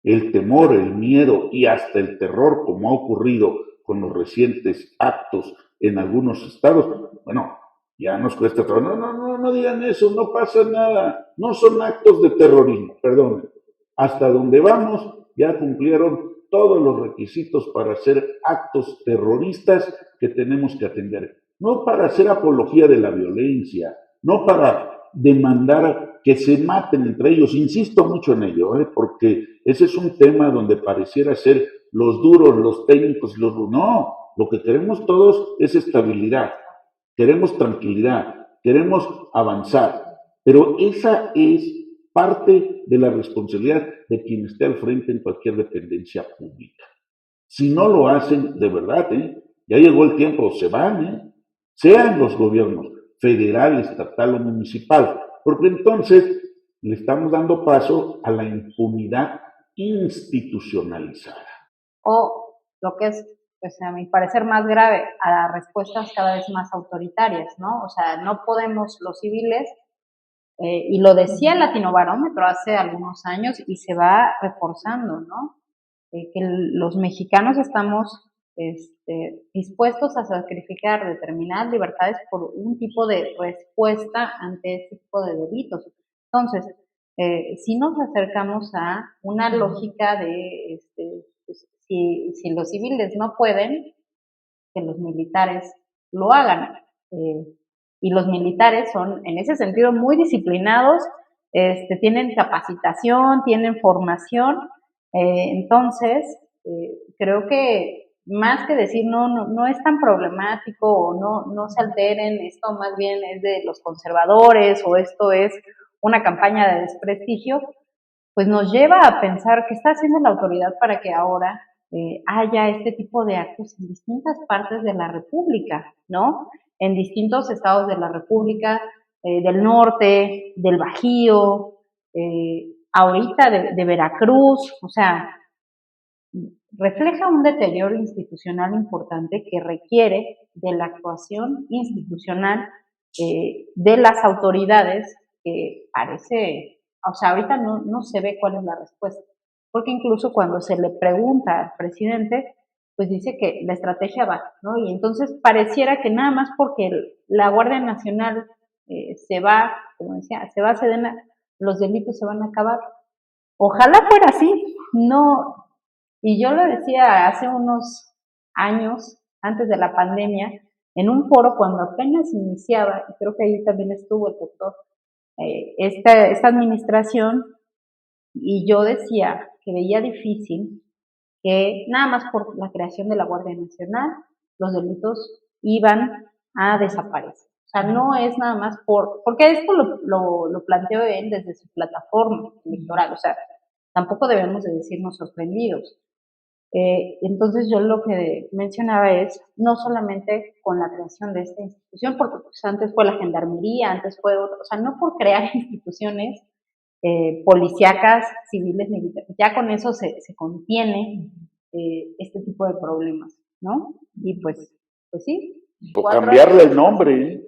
el temor, el miedo y hasta el terror, como ha ocurrido con los recientes actos en algunos estados. Bueno, Ya nos cuesta trabajo. No digan eso, no pasa nada. No son actos de terrorismo, perdón. Hasta donde vamos, ya cumplieron todos los requisitos para hacer actos terroristas que tenemos que atender. No para hacer apología de la violencia, no para demandar que se maten entre ellos. Insisto mucho en ello, porque ese es un tema donde pareciera ser los duros, los técnicos y los... No, lo que queremos todos es estabilidad, queremos tranquilidad, queremos avanzar, pero esa es parte de la responsabilidad de quien esté al frente en cualquier dependencia pública. Si no lo hacen, de verdad, ya llegó el tiempo, se van, sean los gobiernos federal, estatal o municipal, porque entonces le estamos dando paso a la impunidad institucionalizada. O lo que es, pues a mi parecer, más grave, a respuestas cada vez más autoritarias, ¿no? O sea, no podemos los civiles, y lo decía el Latinobarómetro hace algunos años y se va reforzando, ¿no? Que los mexicanos estamos dispuestos a sacrificar determinadas libertades por un tipo de respuesta ante este tipo de delitos. Entonces, si nos acercamos a una lógica de pues, si los civiles no pueden, que los militares lo hagan. Y los militares son, en ese sentido, muy disciplinados, tienen capacitación, tienen formación, entonces creo que más que decir no es tan problemático o no se alteren, esto más bien es de los conservadores o esto es una campaña de desprestigio, pues nos lleva a pensar qué está haciendo la autoridad para que ahora haya este tipo de actos en distintas partes de la República, ¿no? En distintos estados de la República, del norte, del Bajío, ahorita de Veracruz, o sea, refleja un deterioro institucional importante que requiere de la actuación institucional de las autoridades, que parece, o sea, ahorita no se ve cuál es la respuesta, porque incluso cuando se le pregunta al presidente, pues dice que la estrategia va, ¿no? Y entonces pareciera que nada más porque la Guardia Nacional se va, como decía, se va a Sedena, los delitos se van a acabar. Ojalá fuera así, no. Y yo lo decía hace unos años, antes de la pandemia, en un foro cuando apenas iniciaba, y creo que ahí también estuvo el doctor, esta administración, y yo decía que veía difícil que nada más por la creación de la Guardia Nacional los delitos iban a desaparecer. O sea, no es nada más porque esto lo planteó él desde su plataforma electoral, o sea, tampoco debemos de decirnos sorprendidos. Entonces yo lo que mencionaba es, no solamente con la creación de esta institución, porque pues, antes fue la gendarmería, antes fue otra, o sea, no por crear instituciones policíacas, civiles, militares, ya con eso se contiene este tipo de problemas, ¿no? Y pues sí. O cambiarle el nombre,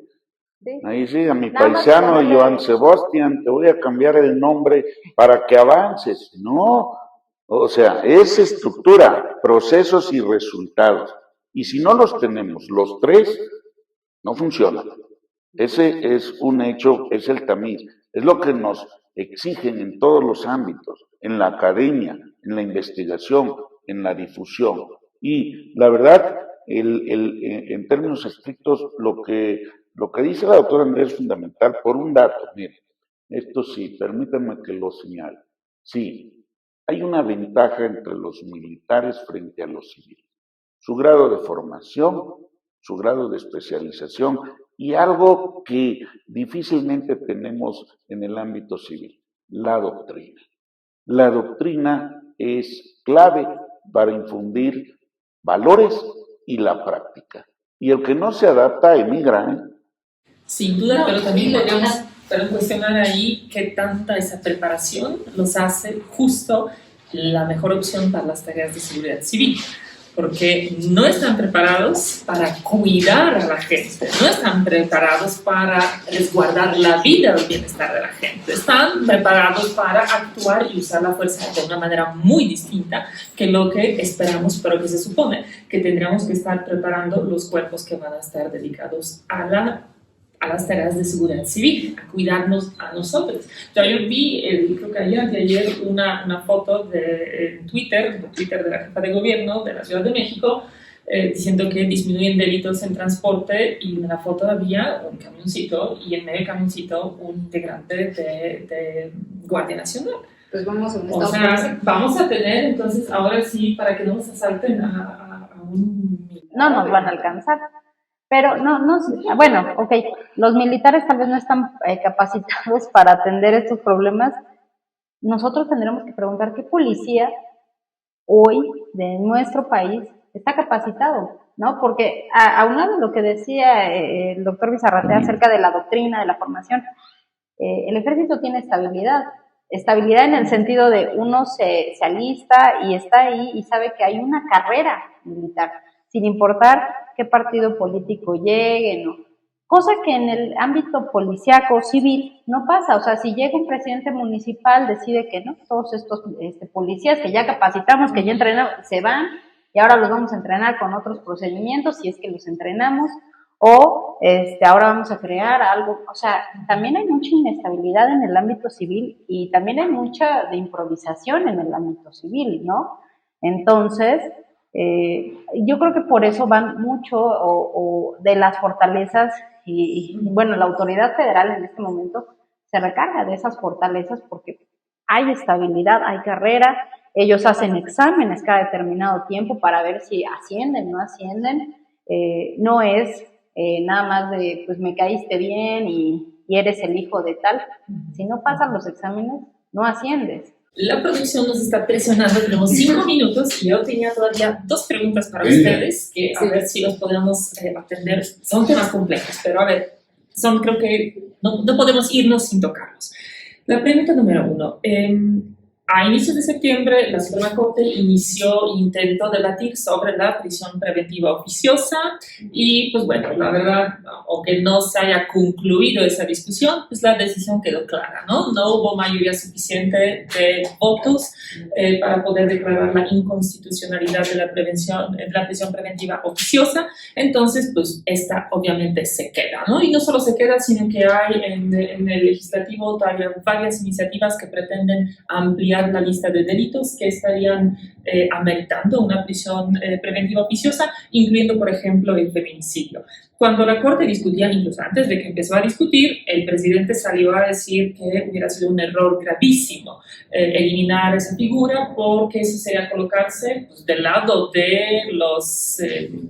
Sí. Ahí sí, a mi paisano Joan Sebastián, te voy a cambiar el nombre para que avances. No, o sea, es estructura, procesos y resultados. Y si no los tenemos los tres, no funciona. Ese es un hecho, es el tamiz. Es lo que nos exigen en todos los ámbitos, en la academia, en la investigación, en la difusión. Y la verdad, en términos estrictos, lo que dice la doctora Andrea es fundamental por un dato. Miren, esto sí, permítanme que lo señale. Sí, hay una ventaja entre los militares frente a los civiles. Su grado de formación, su grado de especialización y algo que difícilmente tenemos en el ámbito civil, la doctrina. La doctrina es clave para infundir valores y la práctica. Y el que no se adapta emigra, Sin duda, pero también podríamos cuestionar ahí qué tanta esa preparación los hace justo la mejor opción para las tareas de seguridad civil, porque no están preparados para cuidar a la gente, no están preparados para resguardar la vida o el bienestar de la gente, están preparados para actuar y usar la fuerza de una manera muy distinta que lo que esperamos, pero que se supone que tendríamos que estar preparando los cuerpos que van a estar dedicados a la a las tareas de seguridad civil, a cuidarnos a nosotros. Yo vi, creo que ayer, una foto de Twitter de la jefa de gobierno de la Ciudad de México, diciendo que disminuyen delitos en transporte, y en la foto había un camioncito y en medio del camioncito un integrante de Guardia Nacional. Pues vamos a un O sea, vamos a tener entonces, ahora sí, para que no nos asalten a un... No nos van a alcanzar. Pero bueno, ok, los militares tal vez no están capacitados para atender estos problemas. Nosotros tendremos que preguntar qué policía hoy de nuestro país está capacitado, ¿no? Porque aunado a lo que decía el doctor Bizarratea acerca de la doctrina, de la formación, el ejército tiene estabilidad en el sentido de uno se alista y está ahí y sabe que hay una carrera militar, sin importar qué partido político llegue, ¿no? Cosa que en el ámbito policíaco civil no pasa. O sea, si llega un presidente municipal, decide que no, todos estos policías que ya capacitamos, que ya entrenamos, se van y ahora los vamos a entrenar con otros procedimientos, si es que los entrenamos, o ahora vamos a crear algo. O sea, también hay mucha inestabilidad en el ámbito civil y también hay mucha de improvisación en el ámbito civil, ¿no? Entonces, yo creo que por eso van mucho o de las fortalezas y bueno, la autoridad federal en este momento se recarga de esas fortalezas porque hay estabilidad, hay carrera, ellos hacen exámenes cada determinado tiempo para ver si ascienden, no ascienden, no es nada más de pues me caíste bien y eres el hijo de tal, si no pasan los exámenes no asciendes. La producción nos está presionando, tenemos 5 minutos y yo tenía todavía 2 preguntas para ustedes, que a ver si los podemos atender. Son temas complejos, pero a ver, creo que no podemos irnos sin tocarlos. La pregunta número 1. A inicios de septiembre, la Suprema Corte intentó debatir sobre la prisión preventiva oficiosa y, pues bueno, la verdad, aunque no se haya concluido esa discusión, pues la decisión quedó clara, ¿no? No hubo mayoría suficiente de votos para poder declarar la inconstitucionalidad de la prisión preventiva oficiosa, entonces, pues esta obviamente se queda, ¿no? Y no solo se queda, sino que hay en el legislativo todavía varias iniciativas que pretenden ampliar la lista de delitos que estarían ameritando una prisión preventiva oficiosa, incluyendo, por ejemplo, el feminicidio. Cuando la Corte discutía, incluso antes de que empezó a discutir, el presidente salió a decir que hubiera sido un error gravísimo eliminar esa figura, porque eso sería colocarse pues, del lado de los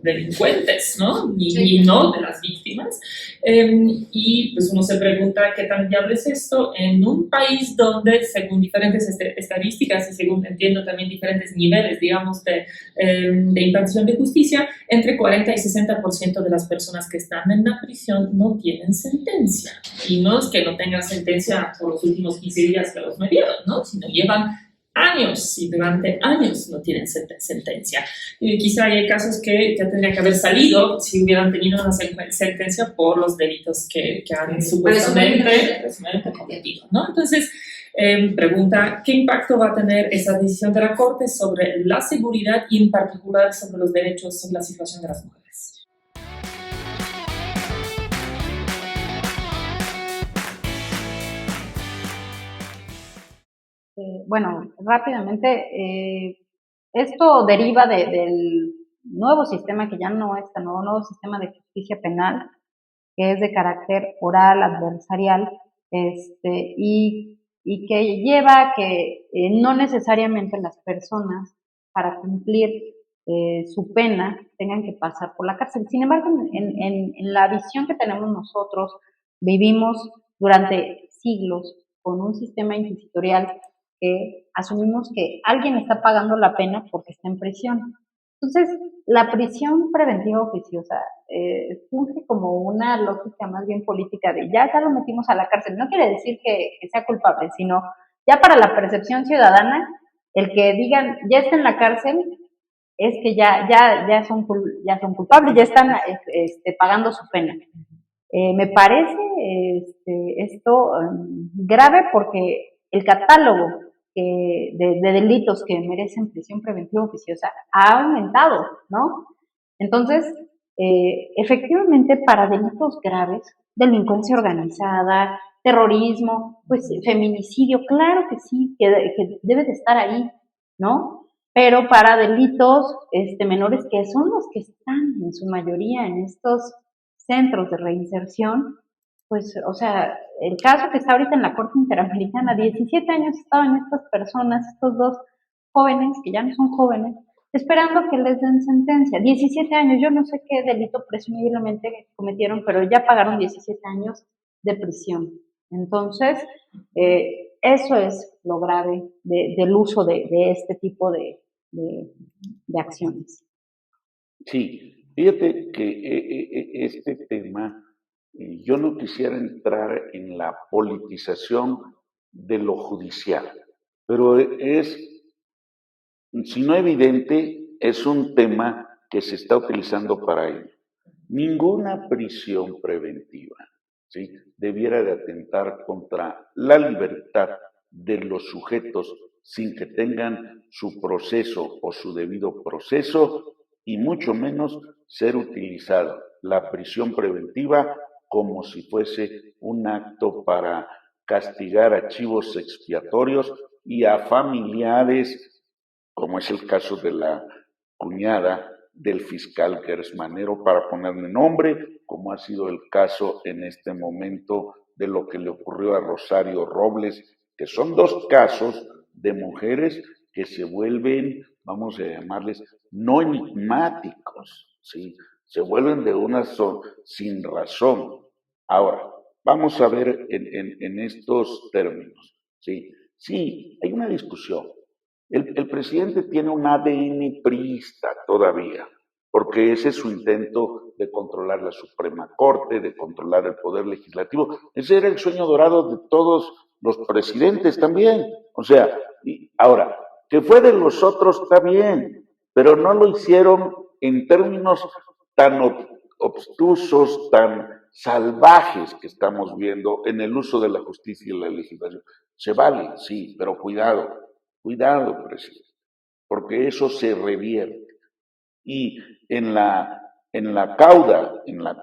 delincuentes, ¿no? Y no de las víctimas. Y pues uno se pregunta qué tan viable es esto en un país donde, según diferentes estadísticas y según entiendo también diferentes niveles, digamos, de impartición de justicia, entre 40 y 60% de las personas que están en la prisión no tienen sentencia. Y no es que no tengan sentencia por los últimos 15 días que los metieron, ¿no? Sino llevan años y durante años no tienen sentencia. Quizá hay casos que ya tendrían que haber salido si hubieran tenido una sentencia por los delitos que han supuestamente cometido, ¿no? Entonces, pregunta, ¿qué impacto va a tener esa decisión de la Corte sobre la seguridad y en particular sobre los derechos, sobre la situación de las mujeres? Bueno, rápidamente, esto deriva del nuevo sistema que ya no es tan nuevo sistema de justicia penal, que es de carácter oral, adversarial, y que lleva a que no necesariamente las personas para cumplir su pena tengan que pasar por la cárcel. Sin embargo, en la visión que tenemos nosotros, vivimos durante siglos con un sistema inquisitorial que asumimos que alguien está pagando la pena porque está en prisión. Entonces, la prisión preventiva oficiosa funge como una lógica más bien política de ya lo metimos a la cárcel. No quiere decir que sea culpable, sino ya para la percepción ciudadana, el que digan ya está en la cárcel es que ya son culpables, ya están pagando su pena. Me parece esto grave porque el catálogo de delitos que merecen prisión preventiva oficiosa ha aumentado, ¿no? Entonces, efectivamente, para delitos graves delincuencia organizada, terrorismo, pues feminicidio, claro que sí, que debe de estar ahí, ¿no? Pero para delitos menores, que son los que están en su mayoría en estos centros de reinserción, pues, o sea, el caso que está ahorita en la Corte Interamericana, 17 años estaban estas personas, estos dos jóvenes, que ya no son jóvenes, esperando que les den sentencia. 17 años, yo no sé qué delito presumiblemente cometieron, pero ya pagaron 17 años de prisión. Entonces, eso es lo grave del uso de este tipo de acciones. Sí, fíjate que este tema, yo no quisiera entrar en la politización de lo judicial, pero si no evidente, es un tema que se está utilizando para ello. Ninguna prisión preventiva, ¿sí?, debiera de atentar contra la libertad de los sujetos sin que tengan su proceso o su debido proceso, y mucho menos ser utilizada la prisión preventiva como si fuese un acto para castigar a chivos expiatorios y a familiares, como es el caso de la cuñada del fiscal Gersmanero, para ponerle nombre, como ha sido el caso en este momento de lo que le ocurrió a Rosario Robles, que son dos casos de mujeres que se vuelven, vamos a llamarles, no enigmáticos, ¿sí? Se vuelven de una sin razón. Ahora, vamos a ver en estos términos, ¿sí? Sí, hay una discusión. El presidente tiene un ADN priista todavía, porque ese es su intento de controlar la Suprema Corte, de controlar el Poder Legislativo. Ese era el sueño dorado de todos los presidentes también. O sea, ahora, que fue de los otros está bien, pero no lo hicieron en términos tan obtusos, tan salvajes que estamos viendo en el uso de la justicia y la legislación. Se vale, sí, pero cuidado, presidente, porque eso se revierte. Y en la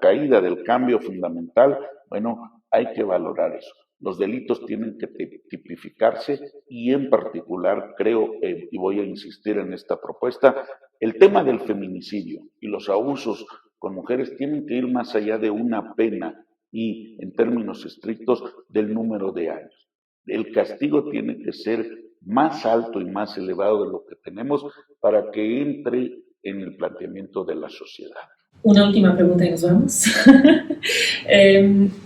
caída del cambio fundamental, bueno, hay que valorar eso. Los delitos tienen que tipificarse y en particular creo, y voy a insistir en esta propuesta, el tema del feminicidio y los abusos con mujeres tienen que ir más allá de una pena y en términos estrictos del número de años. El castigo tiene que ser más alto y más elevado de lo que tenemos para que entre en el planteamiento de la sociedad. Una última pregunta y nos vamos.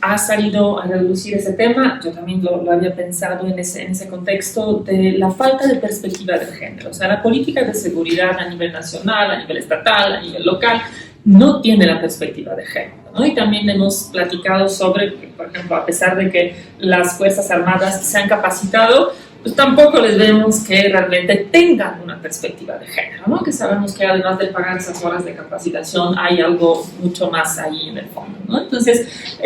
Ha salido a relucir ese tema, yo también lo había pensado en ese contexto de la falta de perspectiva de género. O sea, la política de seguridad a nivel nacional, a nivel estatal, a nivel local, no tiene la perspectiva de género, ¿no? Y también hemos platicado sobre, por ejemplo, a pesar de que las Fuerzas Armadas se han capacitado, pues tampoco les vemos que realmente tengan una perspectiva de género, ¿no? Que sabemos que además de pagar esas horas de capacitación hay algo mucho más ahí en el fondo, ¿no? Entonces,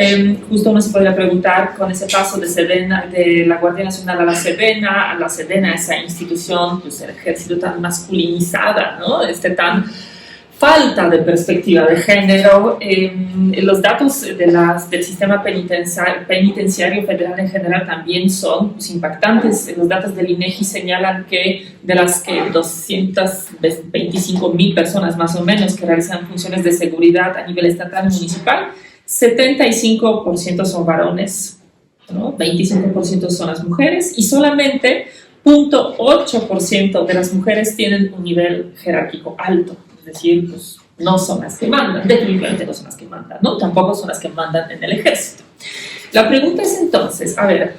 justo uno se podría preguntar, con ese paso de Sedena, de la Guardia Nacional a la Sedena, esa institución, pues el ejército tan masculinizada, ¿no? Tan falta de perspectiva de género. Los datos del sistema penitenciario federal en general también son pues, impactantes. Los datos del INEGI señalan que de las que 225,000 personas más o menos que realizan funciones de seguridad a nivel estatal y municipal, 75% son varones, ¿no? 25% son las mujeres y solamente 0.8% de las mujeres tienen un nivel jerárquico alto. Es decir, pues no son las que mandan, definitivamente no son las que mandan, ¿no? Tampoco son las que mandan en el ejército. La pregunta es entonces, a ver,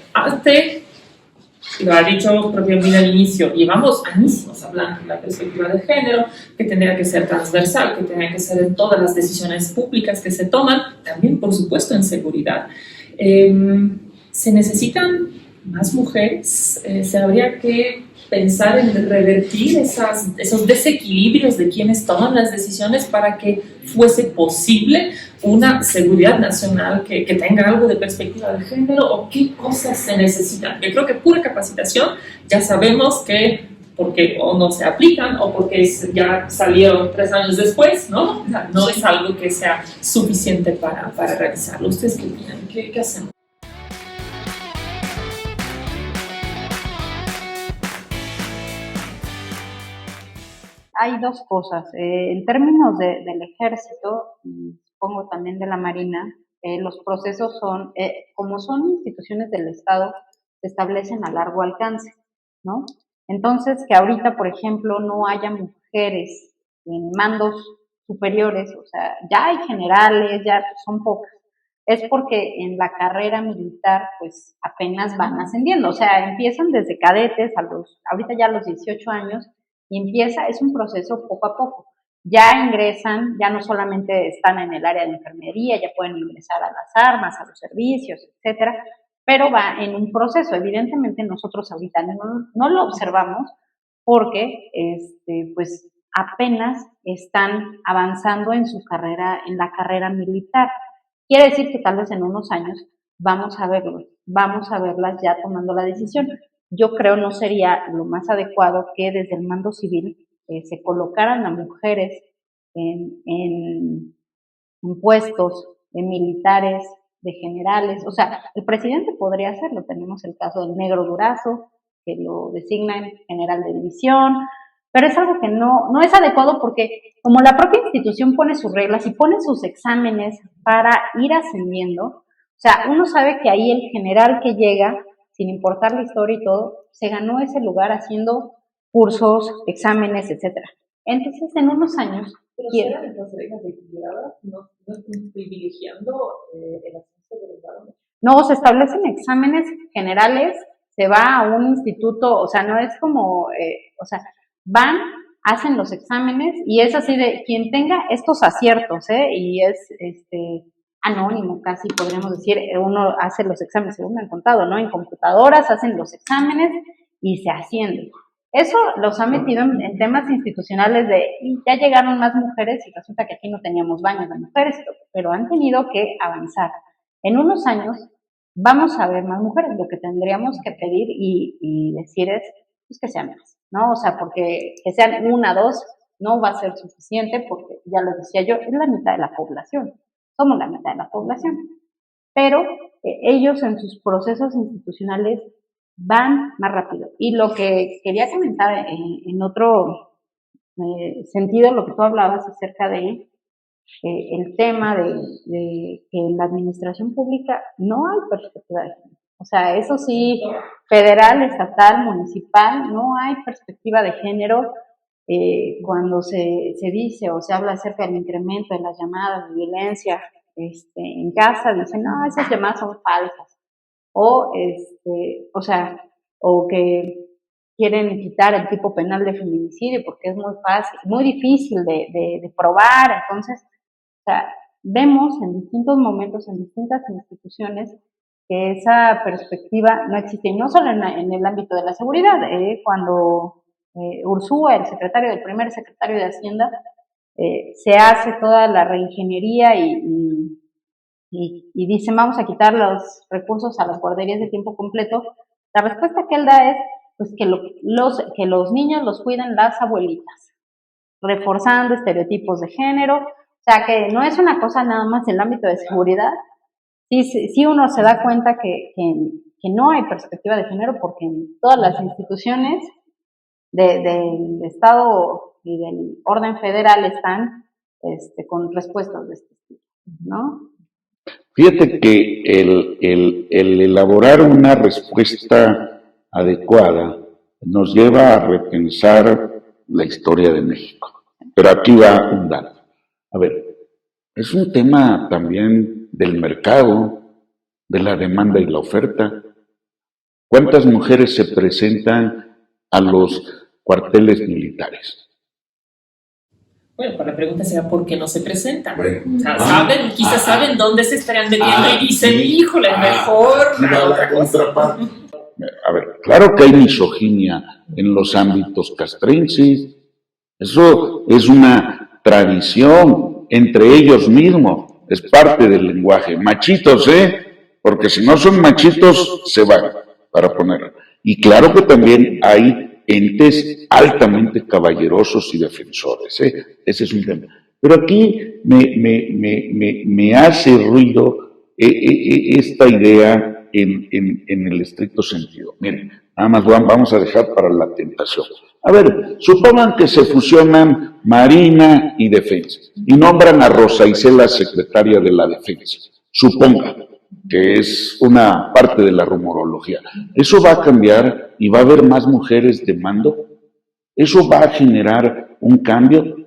lo ha dicho propiamente al inicio, llevamos añísimos hablando de la perspectiva de género, que tendría que ser transversal, que tendría que ser en todas las decisiones públicas que se toman, también por supuesto en seguridad. ¿Se necesitan más mujeres? ¿Se habría que pensar en revertir esos desequilibrios de quienes toman las decisiones para que fuese posible una seguridad nacional que tenga algo de perspectiva de género? ¿O qué cosas se necesitan? Yo creo que pura capacitación, ya sabemos que porque o no se aplican o porque ya salieron 3 años después, ¿no? O sea, no es algo que sea suficiente para realizarlo. ¿Ustedes qué opinan? ¿Qué hacemos? Hay dos cosas. En términos del ejército, y supongo también de la Marina, los procesos son, como son instituciones del Estado, se establecen a largo alcance, ¿no? Entonces, que ahorita, por ejemplo, no haya mujeres en mandos superiores, o sea, ya hay generales, ya son pocas, es porque en la carrera militar, pues, apenas van ascendiendo, o sea, empiezan desde cadetes ahorita ya a los 18 años, y es un proceso poco a poco. Ya ingresan, ya no solamente están en el área de enfermería, ya pueden ingresar a las armas, a los servicios, etcétera, pero va en un proceso. Evidentemente nosotros ahorita no lo observamos porque pues apenas están avanzando en su carrera, en la carrera militar. Quiere decir que tal vez en unos años vamos a verlas ya tomando la decisión. Yo creo no sería lo más adecuado que desde el mando civil se colocaran a mujeres en puestos de militares, de generales. O sea, el presidente podría hacerlo. Tenemos el caso del Negro Durazo, que lo designa general de división, pero es algo que no es adecuado porque como la propia institución pone sus reglas y pone sus exámenes para ir ascendiendo, o sea, uno sabe que ahí el general que llega, sin importar la historia y todo, se ganó ese lugar haciendo cursos, exámenes, etcétera. Entonces, en unos años... Pero las reglas equilibradas no están privilegiando el ascenso de los varones. No, se establecen exámenes generales, se va a un instituto, o sea, no es como, o sea, van, hacen los exámenes y es así de quien tenga estos aciertos, y es anónimo casi, podríamos decir, uno hace los exámenes, según me han contado, ¿no? En computadoras hacen los exámenes y se asciende. Eso los ha metido en temas institucionales y ya llegaron más mujeres y resulta que aquí no teníamos baños de mujeres, pero han tenido que avanzar. En unos años vamos a ver más mujeres, lo que tendríamos que pedir y decir es pues, que sean más, ¿no? O sea, porque que sean 1, 2 no va a ser suficiente porque, ya lo decía yo, es la mitad de la población. Somos la mitad de la población, pero ellos en sus procesos institucionales van más rápido. Y lo que quería comentar en otro sentido, lo que tú hablabas acerca de el tema de que en la administración pública no hay perspectiva de género. O sea, eso sí, federal, estatal, municipal, no hay perspectiva de género. Cuando se dice o se habla acerca del incremento de las llamadas de violencia en casa, dicen, no, esas llamadas son falsas. O que quieren quitar el tipo penal de feminicidio porque es muy fácil, muy difícil de probar. Entonces, o sea, vemos en distintos momentos, en distintas instituciones, que esa perspectiva no existe, y no solo en el ámbito de la seguridad. Cuando Ursúa, el primer secretario de Hacienda, se hace toda la reingeniería y dice, vamos a quitar los recursos a las guarderías de tiempo completo, la respuesta que él da es pues que los niños los cuiden las abuelitas, reforzando estereotipos de género. O sea, que no es una cosa nada más en el ámbito de seguridad. Sí uno se da cuenta que no hay perspectiva de género porque en todas las instituciones del Estado y del orden federal están con respuestas de este tipo, ¿no? Fíjate que el elaborar una respuesta adecuada nos lleva a repensar la historia de México. Pero aquí va un dato. A ver, es un tema también del mercado, de la demanda y la oferta. ¿Cuántas mujeres se presentan a los cuarteles militares? Bueno, pues la pregunta será ¿por qué no se presentan? Bueno, o sea, quizás saben dónde se estarían metiendo y dicen, híjole, mejor la otra contraparte. A ver, claro que hay misoginia en los ámbitos castrenses. Eso es una tradición entre ellos mismos. Es parte del lenguaje. Machitos, porque si no son machitos, se van, para ponerlo. Y claro que también hay entes altamente caballerosos y defensores, ¿eh? Ese es un tema. Pero aquí me hace ruido esta idea en el estricto sentido. Miren, nada más vamos a dejar para la tentación. A ver, supongan que se fusionan Marina y Defensa y nombran a Rosa Isela secretaria de la Defensa. Supongan que es una parte de la rumorología. ¿Eso va a cambiar y va a haber más mujeres de mando? ¿Eso va a generar un cambio?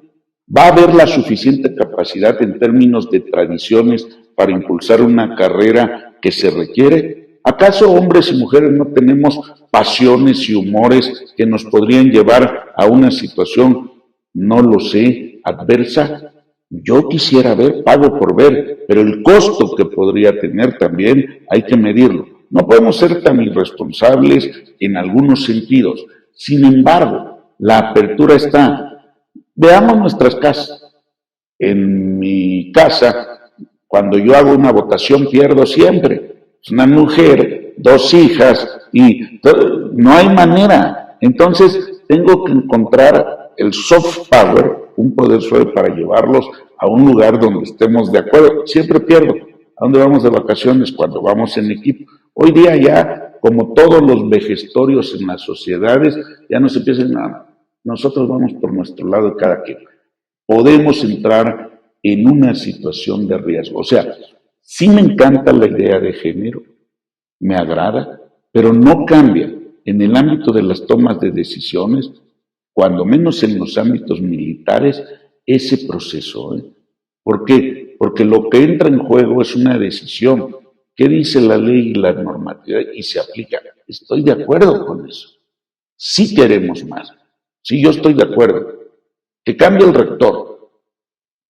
¿Va a haber la suficiente capacidad en términos de tradiciones para impulsar una carrera que se requiere? ¿Acaso hombres y mujeres no tenemos pasiones y humores que nos podrían llevar a una situación, no lo sé, adversa? Yo quisiera ver, pago por ver, pero el costo que podría tener también hay que medirlo. No podemos ser tan irresponsables en algunos sentidos. Sin embargo, la apertura está. Veamos nuestras casas. En mi casa, cuando yo hago una votación, pierdo siempre. Es una mujer, 2 hijas, y no hay manera. Entonces, tengo que encontrar el soft power, un poder suave para llevarlos a un lugar donde estemos de acuerdo. Siempre pierdo. ¿A dónde vamos de vacaciones? Cuando vamos en equipo. Hoy día ya, como todos los vejestorios en las sociedades, ya no se piensa nada. Nosotros vamos por nuestro lado de cada quien. Podemos entrar en una situación de riesgo. O sea, sí me encanta la idea de género, me agrada, pero no cambia en el ámbito de las tomas de decisiones, cuando menos en los ámbitos militares, ese proceso. ¿Por qué? Porque lo que entra en juego es una decisión. ¿Qué dice la ley y la normatividad? Y se aplica. Estoy de acuerdo con eso. Sí queremos más. Sí, yo estoy de acuerdo. Que cambie el rector,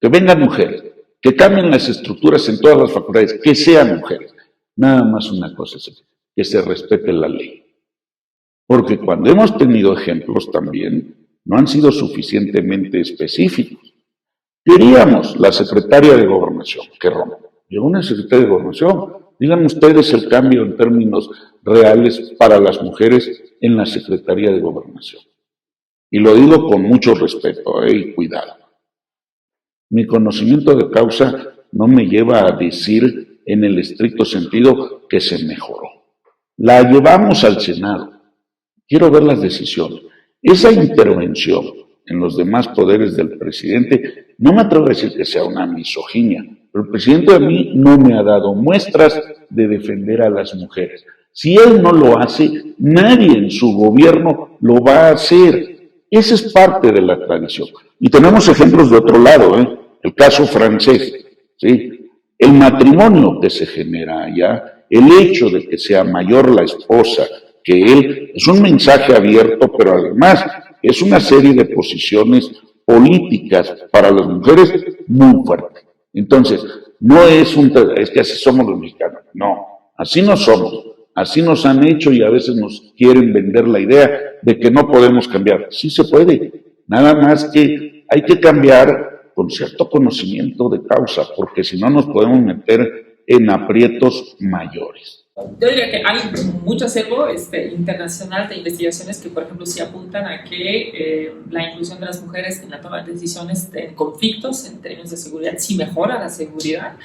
que vengan mujeres, que cambien las estructuras en todas las facultades, que sean mujeres. Nada más una cosa es que se respete la ley. Porque cuando hemos tenido ejemplos también, no han sido suficientemente específicos. Queríamos la secretaria de Gobernación, que rompa. Llegó una secretaria de Gobernación. Digan ustedes el cambio en términos reales para las mujeres en la Secretaría de Gobernación. Y lo digo con mucho respeto y cuidado. Mi conocimiento de causa no me lleva a decir en el estricto sentido que se mejoró. La llevamos al Senado. Quiero ver las decisiones. Esa intervención en los demás poderes del presidente, no me atrevo a decir que sea una misoginia, pero el presidente a mí no me ha dado muestras de defender a las mujeres. Si él no lo hace, nadie en su gobierno lo va a hacer. Esa es parte de la tradición. Y tenemos ejemplos de otro lado, el caso francés, ¿sí? El matrimonio que se genera allá, el hecho de que sea mayor la esposa que él, es un mensaje abierto, pero además es una serie de posiciones políticas para las mujeres muy fuertes. Entonces, no es que así somos los mexicanos, no, así no somos. Así nos han hecho y a veces nos quieren vender la idea de que no podemos cambiar. Sí se puede, nada más que hay que cambiar con cierto conocimiento de causa, porque si no nos podemos meter en aprietos mayores. Yo diría que hay mucho acervo internacional de investigaciones que, por ejemplo, sí apuntan a que la inclusión de las mujeres en la toma de decisiones en conflictos en términos de seguridad sí mejora la seguridad.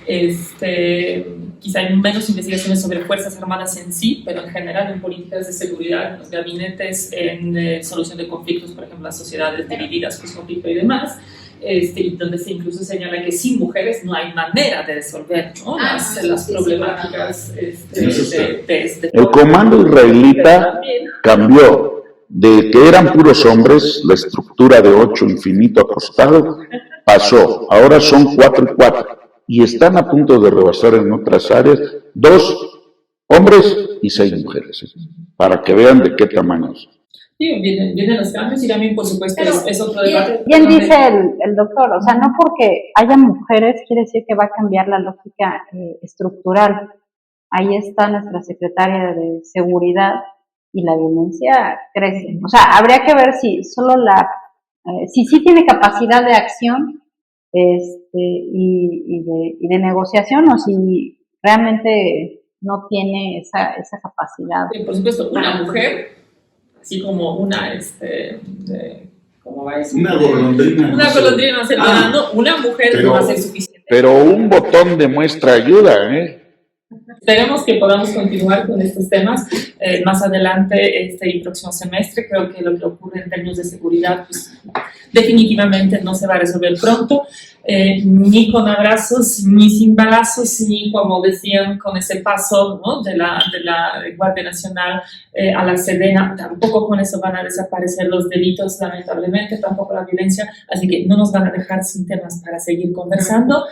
Quizá hay menos investigaciones sobre Fuerzas Armadas en sí, pero en general en políticas de seguridad, en los gabinetes, en solución de conflictos, por ejemplo, las sociedades divididas, pues conflicto y demás, donde se incluso señala que sin mujeres no hay manera de resolver, ¿no? las problemáticas El comando israelita cambió de que eran puros hombres, la estructura de 8 infinito acostado, pasó, ahora son 4 y 4, y están a punto de rebasar en otras áreas 2 hombres y 6 mujeres, para que vean de qué tamaños. Sí, vienen los cambios y también, por supuesto, es otro debate. Bien dice el doctor, o sea, no porque haya mujeres quiere decir que va a cambiar la lógica estructural. Ahí está nuestra secretaria de Seguridad y la violencia crece. O sea, habría que ver si solo si sí tiene capacidad de acción y de negociación o si realmente no tiene esa capacidad. Sí, por supuesto, una mujer así como una, ¿cómo va a decir? Una golondrina. Una golondrina volando, una mujer no va a ser suficiente. Pero un botón demuestra ayuda, ¿eh? Esperemos que podamos continuar con estos temas más adelante este y próximo semestre. Creo que lo que ocurre en términos de seguridad pues, definitivamente no se va a resolver pronto, ni con abrazos, ni sin balazos, ni como decían con ese paso, ¿no? de la Guardia Nacional a la Sedena. Tampoco con eso van a desaparecer los delitos, lamentablemente, tampoco la violencia. Así que no nos van a dejar sin temas para seguir conversando.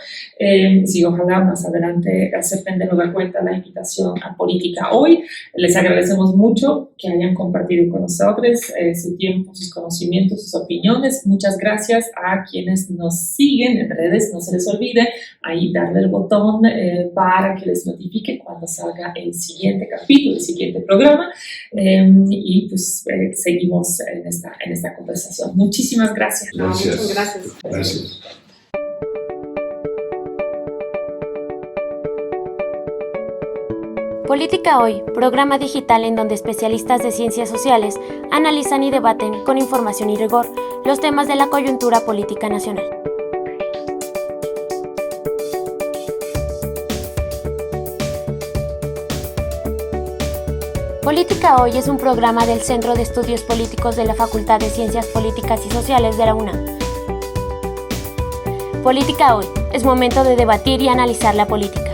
Sí, ojalá más adelante acepten de nueva cuenta la invitación a Política Hoy. Les agradecemos mucho que hayan compartido con nosotros su tiempo, sus conocimientos, sus opiniones. Muchas gracias a quienes nos siguen en redes. No se les olvide ahí darle el botón para que les notifique cuando salga el siguiente capítulo, el siguiente programa. Y pues seguimos en esta conversación. Muchísimas gracias. Muchas gracias. Gracias. Política Hoy, programa digital en donde especialistas de ciencias sociales analizan y debaten con información y rigor los temas de la coyuntura política nacional. Política Hoy es un programa del Centro de Estudios Políticos de la Facultad de Ciencias Políticas y Sociales de la UNAM. Política Hoy, es momento de debatir y analizar la política.